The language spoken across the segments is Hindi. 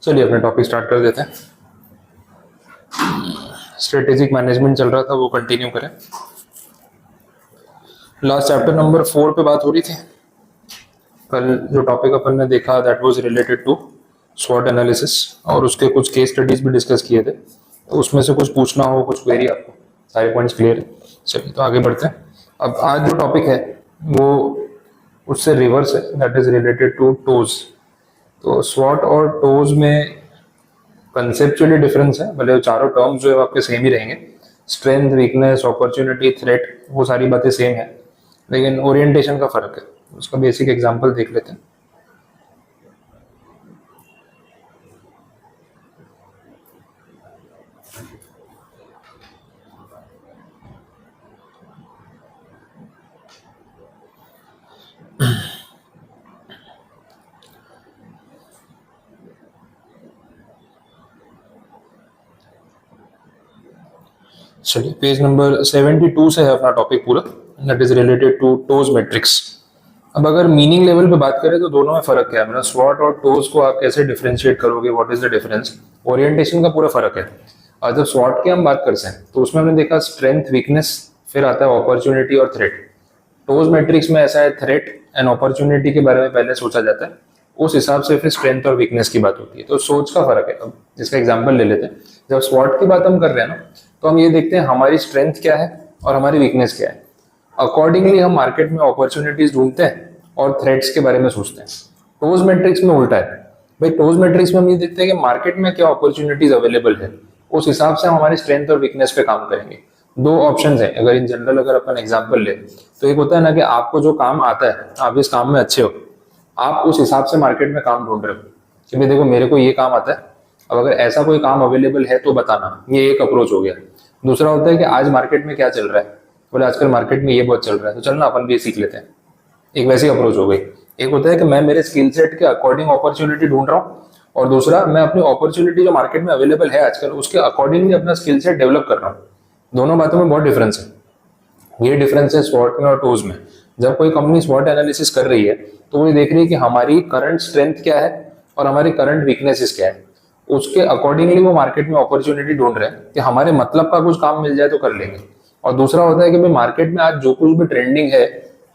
चलिए अपने टॉपिक स्टार्ट कर देते हैं। स्ट्रेटेजिक मैनेजमेंट चल रहा था, वो कंटिन्यू करें। लास्ट चैप्टर नंबर 4 पे बात हो रही थी। कल जो टॉपिक अपन ने देखा दैट वाज रिलेटेड टू स्वॉट एनालिसिस, और उसके कुछ केस स्टडीज भी डिस्कस किए थे। तो उसमें से कुछ पूछना हो, कुछ क्वेरी, आपको सारे पॉइंट्स क्लियर है? चलिए तो आगे बढ़ते हैं। अब आज जो टॉपिक है वो उससे रिवर्स है, that is related to TOWS. तो स्वॉट और टोज में कंसेप्चुअली डिफरेंस है, भले वो चारों टर्म्स जो है आपके सेम ही रहेंगे। स्ट्रेंथ, वीकनेस, अपॉर्चुनिटी, थ्रेट, वो सारी बातें सेम है, लेकिन ओरिएंटेशन का फर्क है। उसका बेसिक एग्जांपल देख लेते हैं। चलिए पेज नंबर 72 से है अपना टॉपिक पूरा, that is related to TOWS matrix. अब अगर मीनिंग लेवल पे बात करें तो दोनों में फर्क क्या है, मतलब स्वॉट और टोज को आप कैसे डिफरेंशिएट करोगे, what is the difference? Orientation का पूरा फर्क है। और जब स्वॉट की हम बात करते हैं तो उसमें हमने देखा स्ट्रेंथ, वीकनेस, फिर आता है अपॉर्चुनिटी और थ्रेट। टोज मैट्रिक्स में ऐसा है, थ्रेट एंड अपॉर्चुनिटी के बारे में पहले सोचा जाता है, उस हिसाब से फिर स्ट्रेंथ और वीकनेस की बात होती है। तो सोच का फर्क है। अब इसका एग्जांपल ले लेते हैं। जब स्वॉट की बात हम कर रहे हैं ना, तो हम ये देखते हैं हमारी स्ट्रेंथ क्या है और हमारी वीकनेस क्या है। अकॉर्डिंगली हम मार्केट में अपॉर्चुनिटीज ढूंढते हैं और थ्रेट्स के बारे में सोचते हैं। टोज मैट्रिक्स में उल्टा है भाई। टोज मैट्रिक्स में हम ये देखते हैं कि मार्केट में क्या अपॉर्चुनिटीज अवेलेबल है, उस हिसाब से हम हमारी स्ट्रेंथ और वीकनेस पे काम करेंगे। दो ऑप्शन है अगर इन जनरल अगर अपन एग्जांपल ले, तो एक होता है ना कि आपको जो काम आता है, आप इस काम में अच्छे हो, आप उस हिसाब से मार्केट में काम ढूंढ रहे हो कि भाई देखो मेरे को ये काम आता है, अब अगर ऐसा कोई काम अवेलेबल है तो बताना। ये एक अप्रोच हो गया। दूसरा होता है कि आज मार्केट में क्या चल रहा है, बोले आजकल मार्केट में ये बहुत चल रहा है, तो चलना अपन भी सीख लेते हैं। एक वैसी अप्रोच हो गई। एक होता है कि मैं मेरे स्किल सेट के अकॉर्डिंग अपॉर्चुनिटी ढूंढ रहा हूँ, और दूसरा मैं अपनी अपॉर्चुनिटी जो मार्केट में अवेलेबल है आजकल उसके अकॉर्डिंगली अपना स्किल सेट डेवलप कर रहा हूँ। दोनों बातों में बहुत डिफरेंस है। ये डिफरेंस है स्वॉट में और टोज में। जब कोई कंपनी स्वॉट एनालिसिस कर रही है तो वो देख रही है कि हमारी करंट स्ट्रेंथ क्या है और हमारी करंट वीकनेसेस क्या है, उसके अकॉर्डिंगली वो मार्केट में अपॉर्चुनिटी ढूंढ रहे हैं कि हमारे मतलब का कुछ काम मिल जाए तो कर लेंगे। और दूसरा होता है कि भाई मार्केट में आज जो कुछ भी ट्रेंडिंग है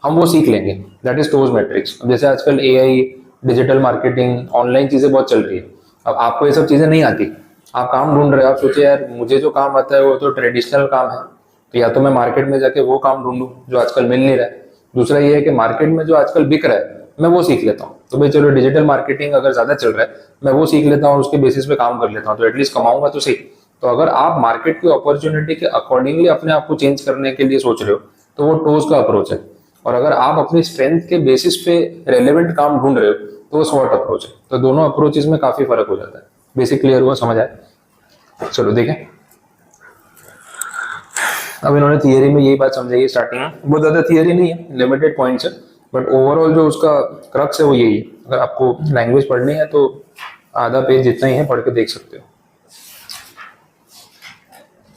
हम वो सीख लेंगे, दैट इज टोज मैट्रिक्स। जैसे आजकल एआई, डिजिटल मार्केटिंग, ऑनलाइन चीजें बहुत चल रही है। अब आपको ये सब चीजें नहीं आती, आप काम ढूंढ रहे हो, आप सोचे यार मुझे जो काम आता है वो तो ट्रेडिशनल काम है, तो या तो मैं मार्केट में जाके वो काम ढूंढूं जो आजकल मिल नहीं रहा है। दूसरा ये है कि मार्केट में जो आजकल बिक रहा है मैं वो सीख लेता हूँ, तो भाई चलो डिजिटल मार्केटिंग अगर ज्यादा चल रहा है मैं वो सीख लेता हूँ, उसके बेसिस पे काम कर लेता हूँ, तो एटलीस्ट कमाऊंगा तो सही। तो अगर आप मार्केट की अपॉर्चुनिटी के अकॉर्डिंगली अपने आप को चेंज करने के लिए सोच रहे हो तो वो टोज का अप्रोच है। और अगर आप अपनी स्ट्रेंथ के बेसिस पे रेलेवेंट काम ढूंढ रहे हो तो वो स्वॉट अप्रोच है। तो दोनों अप्रोचेस में काफी फर्क हो जाता है। बेसिक क्लियर हुआ, समझ आया? चलो देखें। अब इन्होंने थियरी में यही बात समझाई स्टार्टिंग में, बहुत ज्यादा थियरी नहीं है, लिमिटेड पॉइंट्स है, बट ओवरऑल जो उसका क्रक्स है वो यही है। अगर आपको लैंग्वेज पढ़नी है तो आधा पेज जितना ही है पढ़ के देख सकते हो।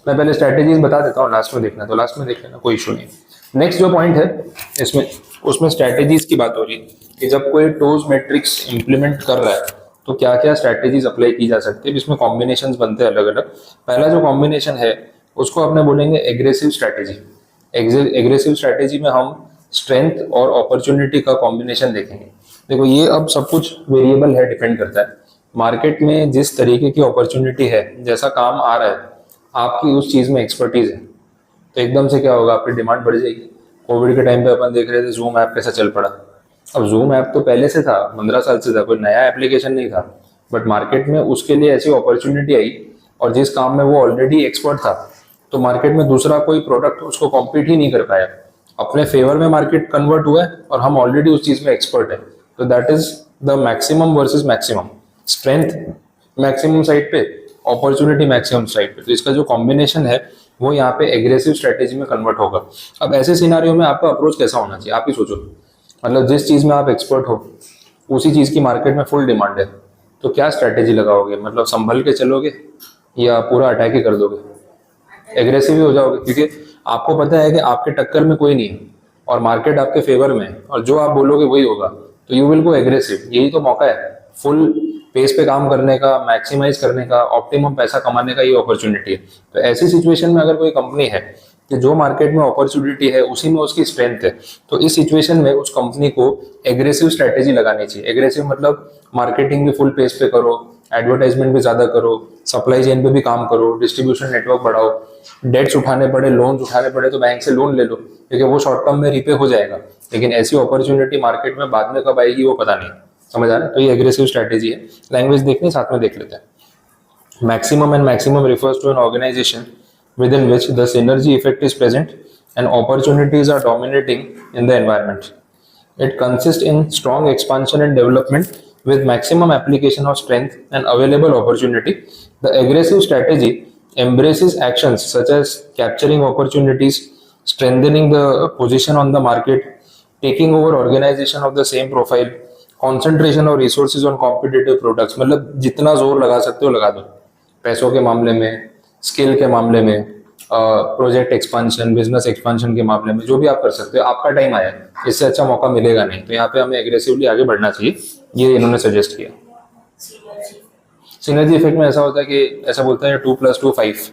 मैं पहले स्ट्रैटेजीज बता देता हूँ, लास्ट में देखना तो लास्ट में देख लेना, कोई इशू नहीं। नेक्स्ट जो पॉइंट है इसमें, उसमें स्ट्रैटेजीज की बात हो रही है कि जब कोई टोज मैट्रिक्स इंप्लीमेंट कर रहा है तो क्या क्या स्ट्रैटेजीज अप्लाई की जा सकती है। इसमें कॉम्बिनेशंस बनते हैं अलग अलग। पहला जो कॉम्बिनेशन है उसको अपने बोलेंगे एग्रेसिव स्ट्रैटेजी। एग्रेसिव स्ट्रैटेजी में हम स्ट्रेंथ और अपॉर्चुनिटी का कॉम्बिनेशन देखेंगे। देखो ये अब सब कुछ वेरिएबल है, डिपेंड करता है मार्केट में जिस तरीके की अपॉर्चुनिटी है, जैसा काम आ रहा है, आपकी उस चीज में एक्सपर्टीज है, तो एकदम से क्या होगा, आपकी डिमांड बढ़ जाएगी। कोविड के टाइम पे अपन देख रहे थे जूम ऐप कैसा चल पड़ा। अब जूम ऐप तो पहले से था, 15 साल से था, कोई नया एप्लीकेशन नहीं था, बट मार्केट में उसके लिए ऐसी अपॉर्चुनिटी आई और जिस काम में वो ऑलरेडी एक्सपर्ट था, तो मार्केट में दूसरा कोई प्रोडक्ट उसको कॉम्पीट ही नहीं कर पाया। अपने फेवर में मार्केट कन्वर्ट हुआ है और हम ऑलरेडी उस चीज में एक्सपर्ट है। तो that is the maximum versus maximum, strength maximum side पे, अपॉर्चुनिटी मैक्सिमम साइड पे। तो इसका जो कॉम्बिनेशन है वो यहाँ पे एग्रेसिव स्ट्रेटेजी में कन्वर्ट होगा। अब ऐसे सिनारियो में आपका अप्रोच कैसा होना चाहिए, आप ही सोचो। मतलब जिस चीज में आप एक्सपर्ट हो उसी चीज की मार्केट में फुल डिमांड है, तो क्या स्ट्रेटेजी लगाओगे? मतलब संभल के चलोगे या पूरा अटैक ही कर दोगे? एग्रेसिव ही हो जाओगे, क्योंकि आपको पता है कि आपके टक्कर में कोई नहीं है और मार्केट आपके फेवर में है और जो आप बोलोगे वही होगा, तो यू विल गो एग्रेसिव। यही तो मौका है फुल पेस पे काम करने का, मैक्सिमाइज करने का, ऑप्टिमम पैसा कमाने का ये अपॉर्चुनिटी है। तो ऐसी सिचुएशन में अगर कोई कंपनी है कि जो मार्केट में अपॉर्चुनिटी है उसी में उसकी स्ट्रेंथ है, तो इस सिचुएशन में उस कंपनी को एग्रेसिव स्ट्रेटेजी लगानी चाहिए। एग्रेसिव मतलब मार्केटिंग भी फुल पेस पे करो, एडवर्टाइजमेंट भी ज्यादा करो, सप्लाई चेन पे भी काम करो, डिस्ट्रीब्यूशन नेटवर्क बढ़ाओ, डेट्स उठाने पड़े, लोन्स उठाने पड़े तो बैंक से लोन ले लो, क्योंकि वो शॉर्ट टर्म में रीपे हो जाएगा। लेकिन ऐसी अपॉर्चुनिटी मार्केट में बाद में कब आएगी वो पता नहीं। समझ आ रहा है? तो ये एग्रेसिव स्ट्रेटेजी है। लैंग्वेज देखनी साथ में देख लेते हैं। Maximum and maximum refers to an organization within which the synergy effect is present and opportunities are dominating in the environment. It consists in strong expansion and development with maximum application of strength and available opportunity. The aggressive strategy embraces actions such as capturing opportunities, strengthening the position on the market, taking over organization of the same profile, concentration of resources on competitive products. मतलब जितना जोर लगा सकते हो लगा दो, पैसों के मामले में, स्किल के मामले में, प्रोजेक्ट एक्सपांशन, बिजनेस एक्सपांशन के मामले में, जो भी आप कर सकते हो। आपका टाइम आया है, इससे अच्छा मौका मिलेगा नहीं, तो यहाँ पे हमें एग्रेसिवली आगे बढ़ना चाहिए, ये इन्होंने सजेस्ट किया। सिनर्जी इफेक्ट में ऐसा होता है कि ऐसा बोलता है 2+2 5,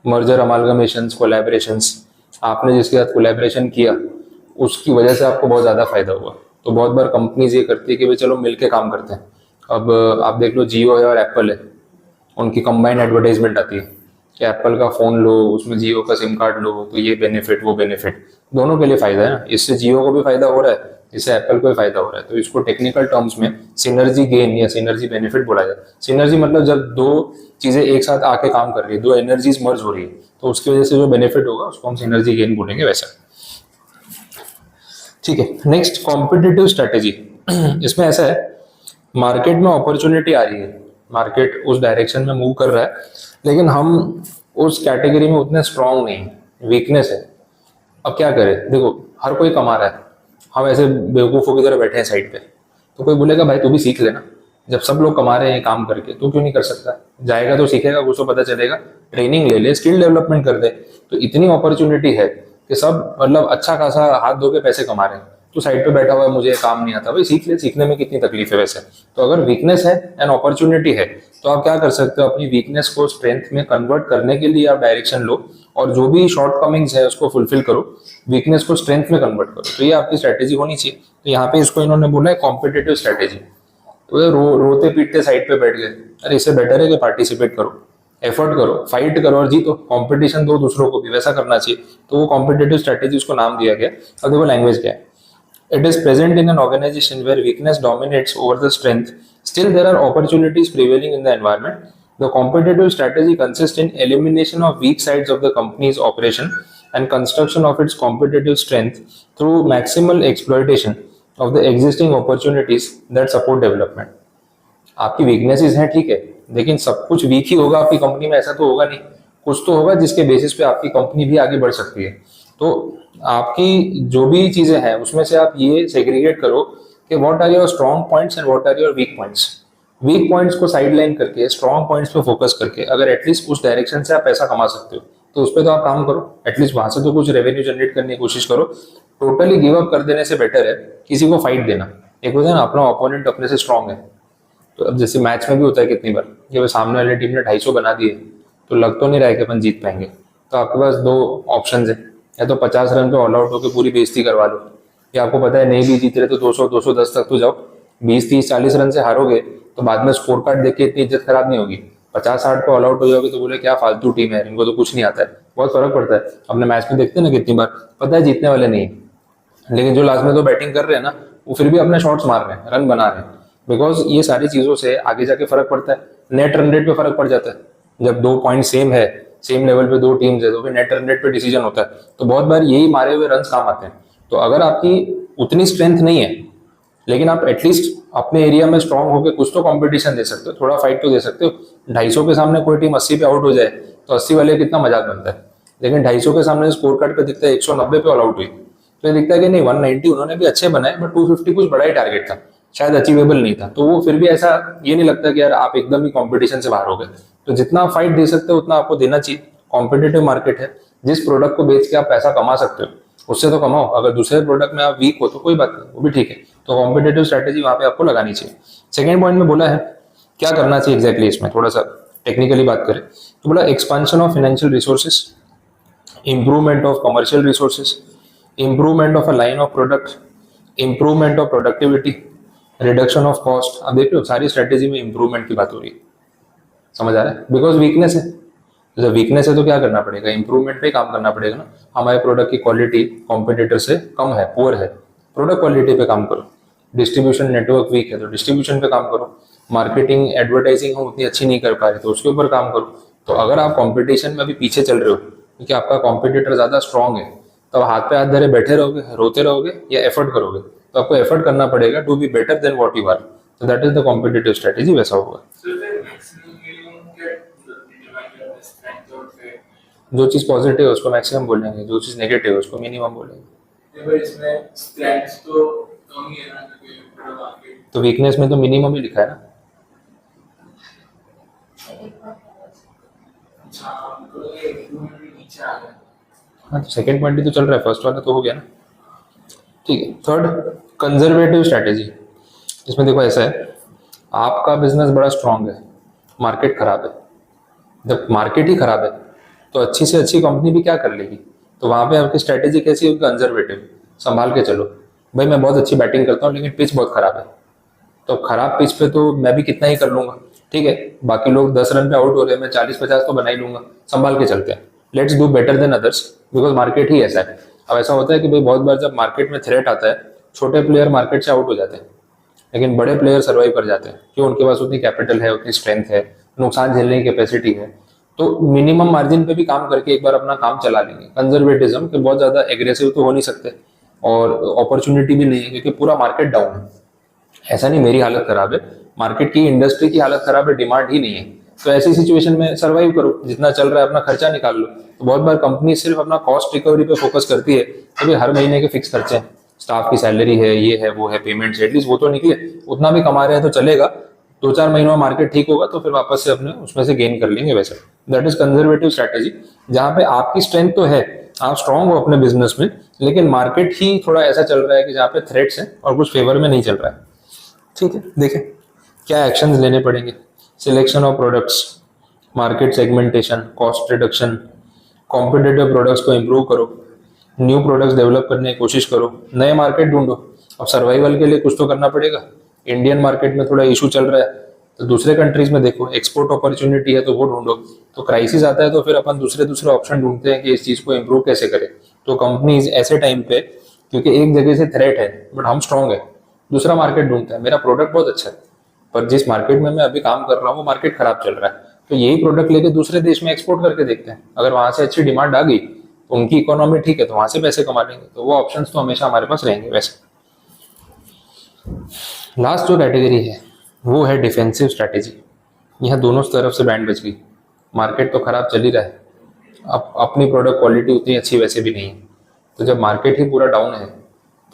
मर्जर, अमालगमेशंस, कोलैबोरेशंस। आपने जिसके साथ कोलैबोरेशन किया उसकी वजह से आपको बहुत ज़्यादा फायदा हुआ। तो बहुत बार कंपनीज ये करती है कि भाई चलो मिलके काम करते हैं। अब आप देख लो, जियो है और एप्पल है, उनकी कंबाइंड एडवर्टाइजमेंट आती है कि एप्पल का फ़ोन लो, उसमें जियो का सिम कार्ड लो, तो ये बेनिफिट वो बेनिफिट, दोनों के लिए फ़ायदा है ना। इससे जियो को भी फ़ायदा हो रहा है, इससे एप्पल को भी फ़ायदा हो रहा है। तो इसको टेक्निकल टर्म्स में सिनर्जी गेन या सिनर्जी बेनिफिट बोला जाता है। सिनर्जी मतलब जब दो चीज़ें एक साथ आके काम कर रही है, दो एनर्जीज मर्ज हो रही है, तो उसकी वजह से जो बेनिफिट होगा उसको हम सिनर्जी गेन बोलेंगे वैसा। ठीक है, नेक्स्ट कॉम्पिटिटिव स्ट्रेटेजी। इसमें ऐसा है, मार्केट में अपॉर्चुनिटी आ रही है, मार्केट उस डायरेक्शन में मूव कर रहा है, लेकिन हम उस कैटेगरी में उतने स्ट्रांग नहीं, वीकनेस है। अब क्या करें? देखो, हर कोई कमा रहा है, हम ऐसे बेवकूफ़ों की तरह बैठे हैं साइड पे, तो कोई बोलेगा भाई तू भी सीख लेना। जब सब लोग कमा रहे हैं काम करके, तो क्यों नहीं कर सकता? जाएगा तो सीखेगा, कुछ तो पता चलेगा, ट्रेनिंग ले ले, स्किल डेवलपमेंट कर दे। तो इतनी अपॉर्चुनिटी है कि सब मतलब अच्छा खासा हाथ धो के पैसे कमा रहे हैं, तो साइड पे बैठा हुआ है, मुझे काम नहीं आता, भाई सीख ले, सीखने में कितनी तकलीफ है वैसे। तो अगर वीकनेस है एंड अपॉर्चुनिटी है, तो आप क्या कर सकते हो? अपनी वीकनेस को स्ट्रेंथ में कन्वर्ट करने के लिए आप डायरेक्शन लो, और जो भी शॉर्ट कमिंग्स है उसको फुलफिल करो, वीकनेस को स्ट्रेंथ में कन्वर्ट करो। तो ये आपकी स्ट्रेटेजी होनी चाहिए। तो यहाँ पे इसको इन्होंने बोला है कॉम्पिटिटिव स्ट्रेटेजी। तो ये रोते पीटते साइड पे बैठ गए, अरे इससे बेटर है कि पार्टिसिपेट करो, एफर्ट करो, फाइट करो और जीतो, कंपटीशन दो दूसरों को भी, वैसा करना चाहिए। तो वो कॉम्पिटिटिव स्ट्रेटेजी उसको नाम दिया गया। अब देखो लैंग्वेज क्या है। It is present in an organization where weakness dominates over the strength. Still, there are opportunities prevailing in the environment. The competitive strategy consists in elimination of weak sides of the company's operation and construction of its competitive strength through maximal exploitation of the existing opportunities that support development. आपकी वीकनेसेस हैं, ठीक है, लेकिन सब कुछ वीक ही होगा आपकी कंपनी में, ऐसा तो होगा नहीं। कुछ तो होगा जिसके बेसिस पे आपकी कंपनी भी आगे बढ़ सकती है। तो आपकी जो भी चीजें हैं उसमें से आप ये सेग्रीगेट करो कि what are your strong points and what are your weak points. Weak points को साइडलाइन करके स्ट्रॉन्ग पॉइंट्स पे फोकस करके अगर एटलीस्ट उस डायरेक्शन से आप पैसा कमा सकते हो तो उस पर तो आप काम करो, एटलीस्ट वहां से तो कुछ रेवेन्यू जनरेट करने की कोशिश करो। टोटली गिव अप कर देने से बेटर है किसी को फाइट देना। एक होता है ना, अपना ओपोनेंट अपने से स्ट्रॉन्ग है, तो अब जैसे मैच में भी होता है कितनी बार कि सामने वाली टीम ने 250 बना दिए, तो लग तो नहीं रहा है कि अपन जीत पाएंगे। तो आपके पास दो ऑप्शन है, या तो 50 रन पे ऑल आउट होकर पूरी बेइज्जती करवा लो, या आपको पता है नहीं भी जीत रहे तो 200 210 तक तो जाओ। 20 30 40 रन से हारोगे तो बाद में स्कोर कार्ड देख के इतनी इज्जत खराब नहीं होगी। 50-60 पे ऑल आउट हो जाओगे तो बोले क्या फालतू टीम है, इनको तो कुछ नहीं आता है। बहुत फर्क पड़ता है। अपने मैच में देखते हैं ना कितनी बार, पता है जीतने वाले नहीं, लेकिन जो लास्ट में तो बैटिंग कर रहे हैं ना, वो फिर भी अपने शॉट्स मार रहे हैं, रन बना रहे हैं। बिकॉज ये सारी चीजों से आगे जाके फर्क पड़ता है, नेट रन रेट पे फर्क पड़ जाता है। जब 2 पॉइंट सेम है, सेम लेवल पे 2 टीम्स है, तो फिर नेट रन रेट पे डिसीजन होता है। तो बहुत बार यही मारे हुए रन काम आते हैं। तो अगर आपकी उतनी स्ट्रेंथ नहीं है, लेकिन आप एटलीस्ट अपने एरिया में स्ट्रांग होकर कुछ तो कंपटीशन दे सकते हो, थोड़ा फाइट तो दे सकते हो। 250 के सामने कोई टीम 80 पे आउट हो जाए तो 80 वाले कितना मजाक बनता है, लेकिन 250 के सामने स्कोर कार्ड पे दिखता है 190 पे ऑल आउट हुई, तो ये दिखता है कि नहीं 190 उन्होंने भी अच्छे बनाए, बट 250 कुछ बड़ा ही टारगेट था, शायद अचीवेबल नहीं था। तो वो फिर भी ऐसा ये नहीं लगता कि यार आप एकदम ही कंपटीशन से बाहर हो गए। तो जितना आप फाइट दे सकते हो उतना आपको देना चाहिए। कॉम्पिटिटिव मार्केट है, जिस प्रोडक्ट को बेच के आप पैसा कमा सकते हो उससे तो कमाओ। अगर दूसरे प्रोडक्ट में आप वीक हो तो कोई बात नहीं, वो भी ठीक है। तो कॉम्पिटेटिव स्ट्रैटेजी वहाँ पे आपको लगानी चाहिए। सेकेंड पॉइंट में बोला है क्या करना चाहिए एग्जैक्टली इसमें, थोड़ा सा टेक्निकली बात करें तो बोला expansion of financial resources, improvement of commercial resources, improvement of a line of product, improvement of productivity, reduction of cost। अब देख लो सारी स्ट्रेटेजी में इंप्रूवमेंट की बात हो रही है, समझ आ रहा है? बिकॉज वीकनेस है, जब वीकनेस है तो क्या करना पड़ेगा, इंप्रूवमेंट पे काम करना पड़ेगा ना। हमारे प्रोडक्ट की क्वालिटी कॉम्पिटिटर से कम है, पुअर है, प्रोडक्ट क्वालिटी पे काम करो। डिस्ट्रीब्यूशन नेटवर्क वीक है तो डिस्ट्रीब्यूशन पे काम करो। मार्केटिंग एडवर्टाइजिंग हम उतनी अच्छी नहीं कर पा रहे तो उसके ऊपर काम करो। तो अगर आप कंपटीशन में अभी पीछे चल रहे हो क्योंकि आपका कॉम्पिटिटर ज्यादा स्ट्रांग है, तो हाथ पे हाथ धरे बैठे रहोगे, रोते रहोगे या एफर्ट करोगे? तो आपको एफर्ट करना पड़ेगा to be better than what you are. तो that is the competitive strategy, वैसा होगा। जो चीज पॉजिटिव है उसको मैक्सिमम बोलेंगे, जो चीज नेगेटिव है उसको मिनिमम बोलेंगे। तो वीकनेस में तो मिनिमम ही लिखा है ना। हाँ तो सेकेंड पॉइंट ही तो चल रहा है, फर्स्ट वाला तो हो गया ना। ठीक है, थर्ड कंजर्वेटिव स्ट्रैटेजी। इसमें देखो ऐसा है, आपका बिजनेस बड़ा स्ट्रांग है, मार्केट खराब है। जब मार्केट ही खराब है तो अच्छी से अच्छी कंपनी भी क्या कर लेगी? तो वहां पे आपकी स्ट्रैटेजी कैसी होगी? कंजर्वेटिव, संभाल के चलो। भाई मैं बहुत अच्छी बैटिंग करता हूँ लेकिन पिच बहुत खराब है, तो खराब पिच पे तो मैं भी कितना ही कर लूंगा, ठीक है। बाकी लोग 10 रन पे आउट हो रहे हैं, मैं 40-50 तो बना ही लूंगा। संभाल के चलते हैं, let's do better than others, because market ही ऐसा है। अब ऐसा होता है कि भाई बहुत बार जब मार्केट में थ्रेट आता है, छोटे प्लेयर मार्केट से आउट हो जाते हैं लेकिन बड़े प्लेयर सर्वाइव कर जाते हैं, क्यों? उनके पास उतनी कैपिटल है, उतनी स्ट्रेंथ है, नुकसान झेलने की कैपेसिटी है। तो मिनिमम मार्जिन पे भी काम करके एक बार अपना काम चला लेंगे। कंजर्वेटिज्म के बहुत ज्यादा एग्रेसिव तो हो नहीं सकते और अपॉर्चुनिटी भी नहीं है क्योंकि पूरा मार्केट डाउन है। ऐसा नहीं मेरी हालत खराब है, मार्केट की इंडस्ट्री की हालत खराब है, डिमांड ही नहीं है। तो ऐसी सिचुएशन में सर्वाइव करो, जितना चल रहा है अपना खर्चा निकाल लो। तो बहुत बार कंपनी सिर्फ अपना कॉस्ट रिकवरी पे फोकस करती है, तो भी हर महीने के फिक्स खर्चे हैं, स्टाफ की सैलरी है, ये है, वो है, पेमेंट्स, एटलीस्ट वो तो निकले। उतना भी कमा रहे हैं तो चलेगा, 2-4 महीनों में मार्केट ठीक होगा तो फिर वापस से अपने उसमें से गेन कर लेंगे। वैसे दैट इज कंजर्वेटिव स्ट्रैटेजी, जहां पे आपकी स्ट्रेंथ तो है, आप स्ट्रांग हो अपने बिजनेस में, लेकिन मार्केट ही थोड़ा ऐसा चल रहा है कि जहाँ पे थ्रेट्स हैं और कुछ फेवर में नहीं चल रहा है। ठीक है, देखें क्या एक्शंस लेने पड़ेंगे। Selection of products, market segmentation, cost reduction, competitive products को इम्प्रूव करो, न्यू प्रोडक्ट्स डेवलप करने की कोशिश करो, नए मार्केट ढूंढो। अब सर्वाइवल के लिए कुछ तो करना पड़ेगा। इंडियन मार्केट में थोड़ा इशू चल रहा है तो दूसरे कंट्रीज में देखो, एक्सपोर्ट अपॉर्चुनिटी है तो वो ढूंढो। तो क्राइसिस आता है तो फिर अपन दूसरे ऑप्शन ढूंढते हैं कि इस चीज को इम्प्रूव कैसे करें। तो कंपनीज ऐसे टाइम पे, क्योंकि एक जगह से थ्रेट है बट हम स्ट्रांग है, दूसरा मार्केट ढूंढता है। मेरा प्रोडक्ट बहुत अच्छा है पर जिस मार्केट में मैं अभी काम कर रहा हूँ वो मार्केट खराब चल रहा है, तो यही प्रोडक्ट लेके दूसरे देश में एक्सपोर्ट करके देखते हैं। अगर वहां से अच्छी डिमांड आ गई तो उनकी इकोनॉमी ठीक है तो वहां से पैसे कमा लेंगे। तो वो ऑप्शंस तो हमेशा हमारे पास रहेंगे। वैसे लास्ट जो कैटेगरी है वो है डिफेंसिव स्ट्रैटेजी। यहाँ दोनों तरफ से बैंड बज गई, मार्केट तो खराब चल ही रहा है, अब अपनी प्रोडक्ट क्वालिटी उतनी अच्छी वैसे भी नहीं है, तो जब मार्केट ही पूरा डाउन है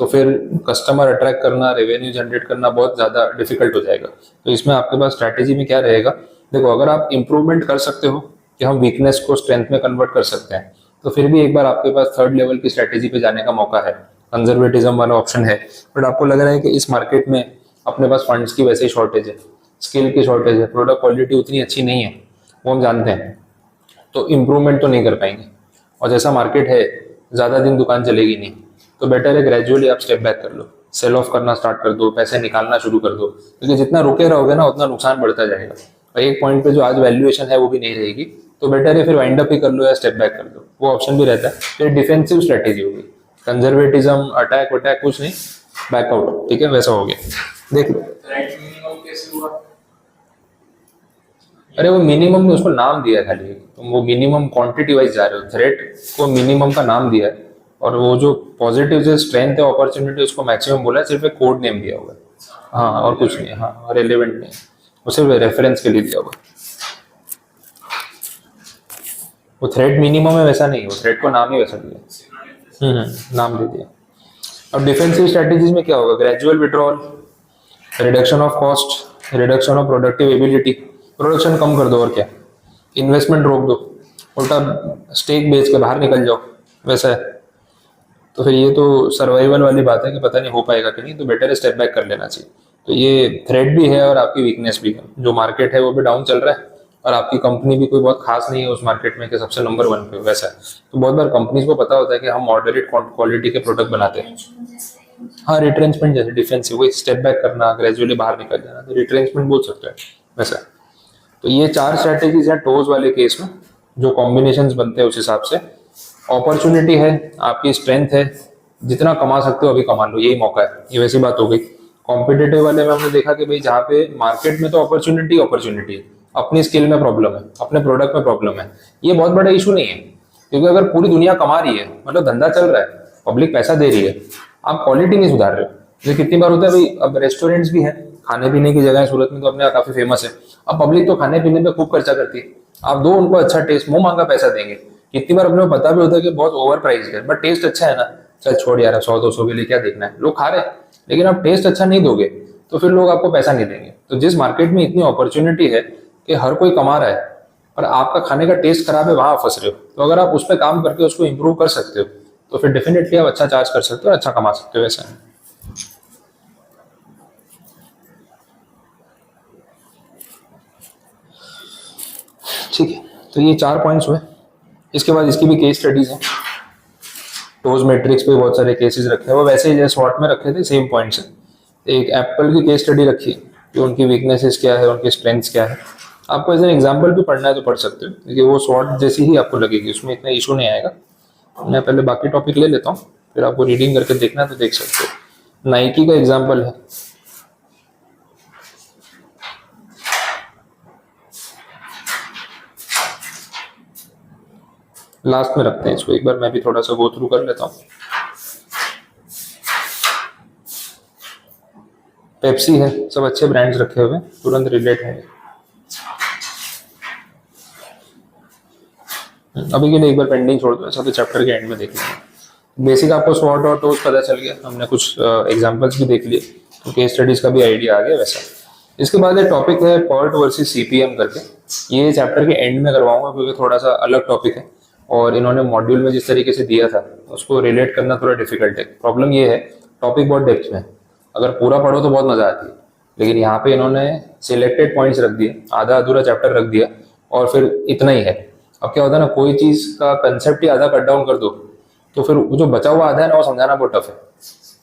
तो फिर कस्टमर अट्रैक्ट करना, रेवेन्यू जनरेट करना बहुत ज़्यादा डिफिकल्ट हो जाएगा। तो इसमें आपके पास स्ट्रैटेजी में क्या रहेगा? देखो, अगर आप इंप्रूवमेंट कर सकते हो कि हम वीकनेस को स्ट्रेंथ में कन्वर्ट कर सकते हैं, तो फिर भी एक बार आपके पास थर्ड लेवल की स्ट्रैटेजी पे जाने का मौका है। कंजर्वेटिज्म वाला ऑप्शन है, बट आपको लग रहा है कि इस मार्केट में अपने पास फंड्स की वैसे ही शॉर्टेज है, स्किल की शॉर्टेज है, प्रोडक्ट क्वालिटी उतनी अच्छी नहीं है, वो हम जानते हैं, तो इम्प्रूवमेंट तो नहीं कर पाएंगे। और जैसा मार्केट है ज़्यादा दिन दुकान चलेगी नहीं, तो बेटर है ग्रेजुअली आप स्टेप बैक कर लो, सेल ऑफ करना स्टार्ट कर दो, पैसे निकालना शुरू कर दो, क्योंकि जितना रुके रहोगे ना उतना नुकसान बढ़ता जाएगा और एक पॉइंट पे जो आज वैल्यूएशन है वो भी नहीं रहेगी। तो बेटर है फिर वाइंड अप ही कर लो या स्टेप बैक कर दो, वो ऑप्शन भी रहता है। फिर डिफेंसिव स्ट्रेटेजी होगी, कंजर्वेटिज्म, अटैक वटैक कुछ नहीं, बैकआउट। ठीक है, वैसा हो गया। देख लो, अरे वो मिनिमम ने उसको नाम दिया है खाली, तुम वो मिनिमम क्वांटिटी वाइज जा रहे हो, थ्रेट को मिनिमम का नाम दिया है और वो जो पॉजिटिव जो स्ट्रेंथ है, अपॉर्चुनिटी, उसको मैक्सिमम बोला है, सिर्फ एक कोड नेम दिया हुआ है। हाँ, और कुछ नहीं है। हाँ, रेलेवेंट नहीं, वो सिर्फ रेफरेंस के लिए दिया हुआ है। वो थ्रेट मिनिमम है वैसा नहीं, वो थ्रेट को नाम ही वैसा दिया। नाम दे दिया। अब डिफेंसिव स्ट्रेटेजीज में क्या होगा? Gradual withdrawal, reduction of cost, reduction of productive ability, production कम कर दो और क्या, इन्वेस्टमेंट रोक दो, उल्टा स्टेक बेच के बाहर निकल जाओ, वैसा है। तो फिर ये तो सर्वाइवल वाली बात है कि पता नहीं हो पाएगा कि नहीं, तो बेटर है स्टेप बैक कर लेना चाहिए। तो ये थ्रेट भी है और आपकी वीकनेस भी है। जो मार्केट है वो भी डाउन चल रहा है और आपकी कंपनी भी कोई बहुत खास नहीं है उस मार्केट में कि सबसे नंबर 1 पे वैसा है। तो बहुत बार कंपनीज को पता होता है कि हम मॉडरेट क्वालिटी के प्रोडक्ट बनाते हैं। हाँ, रिट्रेंचमेंट जैसे डिफेंसिव, वही स्टेप बैक करना, ग्रेजुअली बाहर निकल जाना, तो रिट्रेंचमेंट बोल सकते हैं वैसा। तो ये 4 स्ट्रैटेजीज हैं टोज वाले केस में, जो कॉम्बिनेशंस बनते हैं उस हिसाब से। अपॉर्चुनिटी है, आपकी स्ट्रेंथ है, जितना कमा सकते हो अभी कमा लो, यही मौका है, ये वैसी बात हो गई। कॉम्पिटेटिव वाले में हमने देखा कि भाई जहाँ पे मार्केट में तो अपॉर्चुनिटी है, अपनी स्किल में प्रॉब्लम है, अपने प्रोडक्ट में प्रॉब्लम है, ये बहुत बड़ा इशू नहीं है। क्योंकि अगर पूरी दुनिया कमा रही है, मतलब धंधा चल रहा है, पब्लिक पैसा दे रही है, आप क्वालिटी नहीं सुधार रहे हो। जैसे कितनी बार होता है भाई, अब रेस्टोरेंट्स भी हैं, खाने पीने की जगह सूरत में तो अपने काफी फेमस है। अब पब्लिक तो खाने पीने पे खूब खर्चा करती है, आप दो उनको अच्छा टेस्ट, मुंह मांगा पैसा देंगे। कितनी बार अपने को पता भी होता है कि बहुत ओवर प्राइस है, बट टेस्ट अच्छा है ना, चल छोड़ यार 100-200 के लिए क्या देखना है, लोग खा रहे हैं। लेकिन आप टेस्ट अच्छा नहीं दोगे तो फिर लोग आपको पैसा नहीं देंगे। तो जिस मार्केट में इतनी अपॉर्चुनिटी है कि हर कोई कमा रहा है और आपका खाने का टेस्ट खराब है, वहां आप फंस रहे हो। तो अगर आप उस पर काम करके उसको इंप्रूव कर सकते हो तो फिर डेफिनेटली आप अच्छा चार्ज कर सकते हो, अच्छा कमा सकते हो वैसा। ठीक है, तो ये 4 पॉइंट्स हुए। इसके बाद इसकी भी केस स्टडीज हैं। टोज मैट्रिक्स पे बहुत सारे केसेस रखे हैं, वो वैसे ही जैसे स्वॉट में रखे थे सेम पॉइंट्स है। एक एप्पल की केस स्टडी रखी है कि उनकी वीकनेसेस क्या है, उनकी स्ट्रेंथ्स क्या है। आपको एज एन एग्जाम्पल भी पढ़ना है तो पढ़ सकते हो, क्योंकि वो स्वॉट जैसी ही आपको लगेगी, उसमें इतना इशू नहीं आएगा। मैं पहले बाकी टॉपिक ले लेता हूँ, फिर आपको रीडिंग करके देखना है तो देख सकते हो। नाइकी का एग्जाम्पल है, लास्ट में रखते हैं इसको, एक बार मैं भी थोड़ा सा गो थ्रू कर लेता हूँ। पेप्सी है, सब अच्छे ब्रांड्स रखे हुए, तुरंत रिलेट होंगे। अभी के लिए एक बार पेंडिंग छोड़ दो, ऐसा तो चैप्टर के एंड में देख लेंगे। बेसिक आपको स्वॉट और टोज पता चल गया, हमने कुछ एग्जांपल्स भी देख लिए, तो केस स्टडीज का भी आइडिया आ गया वैसा। इसके बाद एक टॉपिक है पर्ट वर्सेस सीपीएम करके, ये चैप्टर के एंड में करवाऊंगा क्योंकि थोड़ा सा अलग टॉपिक है और इन्होंने मॉड्यूल में जिस तरीके से दिया था उसको रिलेट करना थोड़ा डिफिकल्ट है। प्रॉब्लम ये है, टॉपिक बहुत डेप्थ में है, अगर पूरा पढ़ो तो बहुत मजा आती है, लेकिन यहाँ पे इन्होंने सिलेक्टेड पॉइंट्स रख दिए, आधा अधूरा चैप्टर रख दिया और फिर इतना ही है। अब क्या होता है ना, कोई चीज का कंसेप्ट ही आधा कट डाउन कर दो तो फिर जो बचा हुआ आधा है ना वो समझाना बहुत टफ है।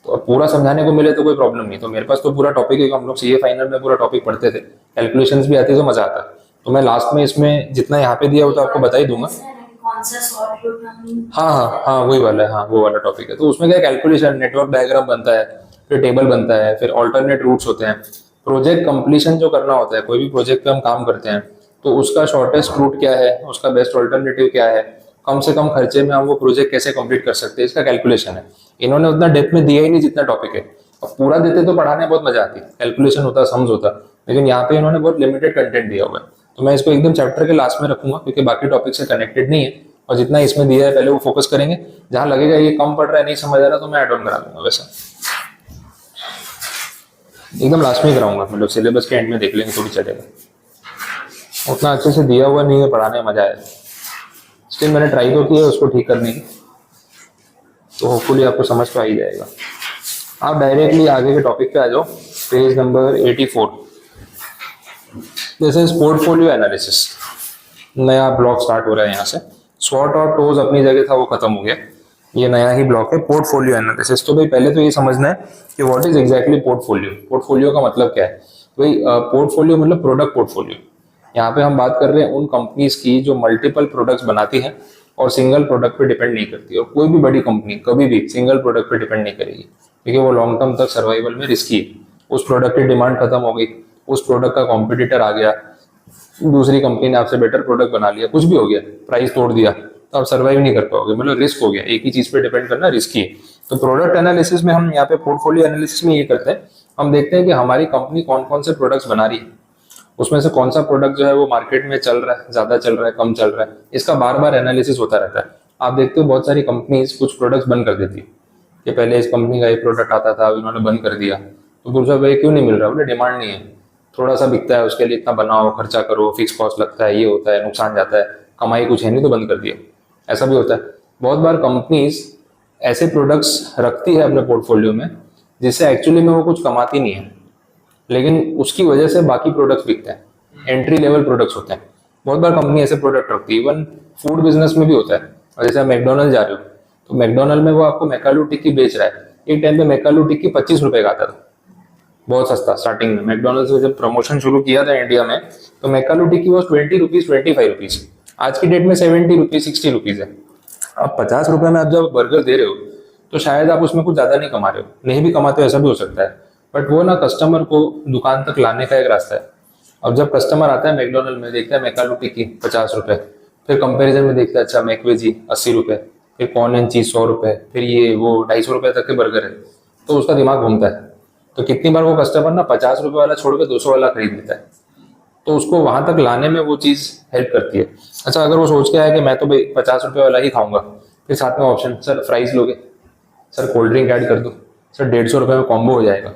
तो अब पूरा समझाने को मिले तो कोई प्रॉब्लम नहीं। तो मेरे पास तो पूरा टॉपिक है, हम लोग सीए फाइनल में पूरा टॉपिक पढ़ते थे, कैलकुलेशंस भी आती तो मजा आता। तो मैं लास्ट में इसमें जितना यहाँ पे दिया हो तो आपको बता ही दूंगा। हाँ हाँ हाँ, वही वाला है, हाँ वो वाला टॉपिक है। तो उसमें क्या कैलकुलेशन, नेटवर्क डायग्राम बनता है, फिर टेबल बनता है, फिर ऑल्टरनेट रूट्स होते हैं, प्रोजेक्ट कंप्लीशन जो करना होता है, कोई भी प्रोजेक्ट पे हम काम करते हैं तो उसका शॉर्टेस्ट रूट क्या है, उसका बेस्ट ऑल्टरनेटिव क्या है, कम से कम खर्चे में हम वो प्रोजेक्ट कैसे कंप्लीट कर सकते हैं, इसका कैलकुलेशन है। इन्होंने उतना डेप्थ में दिया ही नहीं जितना टॉपिक है। अब पूरा देते तो पढ़ाने बहुत मजा आती, कैलकुलेशन होता, सम्स होता, लेकिन यहाँ पे इन्होंने बहुत लिमिटेड कंटेंट दिया हुआ है। तो मैं इसको एकदम चैप्टर के लास्ट में रखूंगा क्योंकि बाकी टॉपिक से कनेक्टेड नहीं है, और जितना इसमें दिया है पहले वो फोकस करेंगे। जहां लगेगा ये कम पड़ रहा है, नहीं समझ आ रहा, तो मैं एड ऑन करा दूंगा वैसा, एकदम लास्ट में कराऊंगा, मतलब सिलेबस के एंड में देख लेंगे तो भी चलेगा। उतना अच्छे से दिया हुआ नहीं है, पढ़ाने में मजा आया। स्टिल मैंने ट्राई तो किया उसको ठीक करने की, तो होपफुली आपको समझ तो आ ही जाएगा। आप डायरेक्टली आगे के टॉपिक पे आ जाओ, page number 84। This is portfolio analysis, नया ब्लॉक स्टार्ट हो रहा है यहाँ से। स्वॉट और टोज अपनी जगह था, वो खत्म हो गया, ये नया ही ब्लॉक है पोर्टफोलियो एनालिसिस। तो भाई पहले तो ये समझना है कि what is exactly portfolio. Portfolio का मतलब क्या है भाई? पोर्टफोलियो मतलब प्रोडक्ट पोर्टफोलियो। यहाँ पे हम बात कर रहे हैं उन कंपनीज की जो मल्टीपल प्रोडक्ट्स बनाती हैं और सिंगल प्रोडक्ट पे डिपेंड नहीं करती। और कोई भी बड़ी कंपनी कभी भी सिंगल प्रोडक्ट पे डिपेंड नहीं करेगी, क्योंकि वो लॉन्ग टर्म तक सर्वाइवल में रिस्की है। उस प्रोडक्ट की डिमांड खत्म हो गई, उस प्रोडक्ट का कॉम्पिटिटर आ गया, दूसरी कंपनी ने आपसे बेटर प्रोडक्ट बना लिया, कुछ भी हो गया, प्राइस तोड़ दिया, तो आप सर्वाइव नहीं कर पाओगे, मतलब रिस्क हो गया। एक ही चीज पे डिपेंड करना रिस्की है। तो प्रोडक्ट एनालिसिस में हम यहाँ पे पोर्टफोलियो एनालिसिस में ये करते हैं, हम देखते हैं कि हमारी कंपनी कौन कौन से प्रोडक्ट्स बना रही है, उसमें से कौन सा प्रोडक्ट जो है वो मार्केट में चल रहा है, ज्यादा चल रहा है, कम चल रहा है, इसका बार बार एनालिसिस होता रहता है। आप देखते हो बहुत सारी कंपनीज कुछ प्रोडक्ट्स बंद कर देती है कि पहले इस कंपनी का ये प्रोडक्ट आता था, इन्होंने बंद कर दिया, तो दूसरा भाई क्यों नहीं मिल रहा, बोले डिमांड नहीं है, थोड़ा सा बिकता है, उसके लिए इतना बनाओ, खर्चा करो, फिक्स कॉस्ट लगता है, ये होता है, नुकसान जाता है, कमाई कुछ है नहीं तो बंद कर दिया, ऐसा भी होता है। बहुत बार कंपनीज ऐसे प्रोडक्ट्स रखती है अपने पोर्टफोलियो में जिससे एक्चुअली में वो कुछ कमाती नहीं है, लेकिन उसकी वजह से बाकी प्रोडक्ट्स बिकते हैं, एंट्री लेवल प्रोडक्ट्स होते हैं। बहुत बार कंपनी ऐसे प्रोडक्ट रखती है, इवन फूड बिजनेस में भी होता है। और जैसे आप मैकडोनल्ड जा रहे हो तो मैकडोनल्ड में वो आपको मैकालू टिक्की बेच रहा है। एक टाइम पे मैकालू टिक्की 25 रुपए का आता था, बहुत सस्ता। स्टार्टिंग में मैकडोनल्ड्स ने जब प्रमोशन शुरू किया था इंडिया में तो मैकालू टिक्की वॉज 20 रुपीज, 25 रुपीज। आज की डेट में 70 रुपीज, 60 रुपीज है। अब 50 रुपए में आप जब बर्गर दे रहे हो तो शायद आप उसमें कुछ ज्यादा नहीं कमा रहे हो, नहीं भी कमाते हो ऐसा भी हो सकता है, बट वो ना कस्टमर को दुकान तक लाने का एक रास्ता है। अब जब कस्टमर आता है मैकडोनल्ड में, देखता है मैकालू टिक्की 50 रुपए, फिर कंपैरिजन में देखता है अच्छा मैकवेजी 80 रुपए, फिर कॉर्न एंड चीज 100 रुपए, फिर ये वो 250 रुपए तक के बर्गर है, तो उसका दिमाग घूमता है। तो कितनी बार वो कस्टमर ना 50 रुपए वाला छोड़ के 200 वाला खरीद लेता है, तो उसको वहां तक लाने में वो चीज हेल्प करती है। अच्छा, अगर वो सोच के आया कि मैं तो भाई 50 रुपए वाला ही खाऊंगा, फिर साथ में ऑप्शन, सर फ्राइज लोगे, सर कोल्ड ड्रिंक ऐड कर दो, सर 150 रुपए में कॉम्बो हो जाएगा,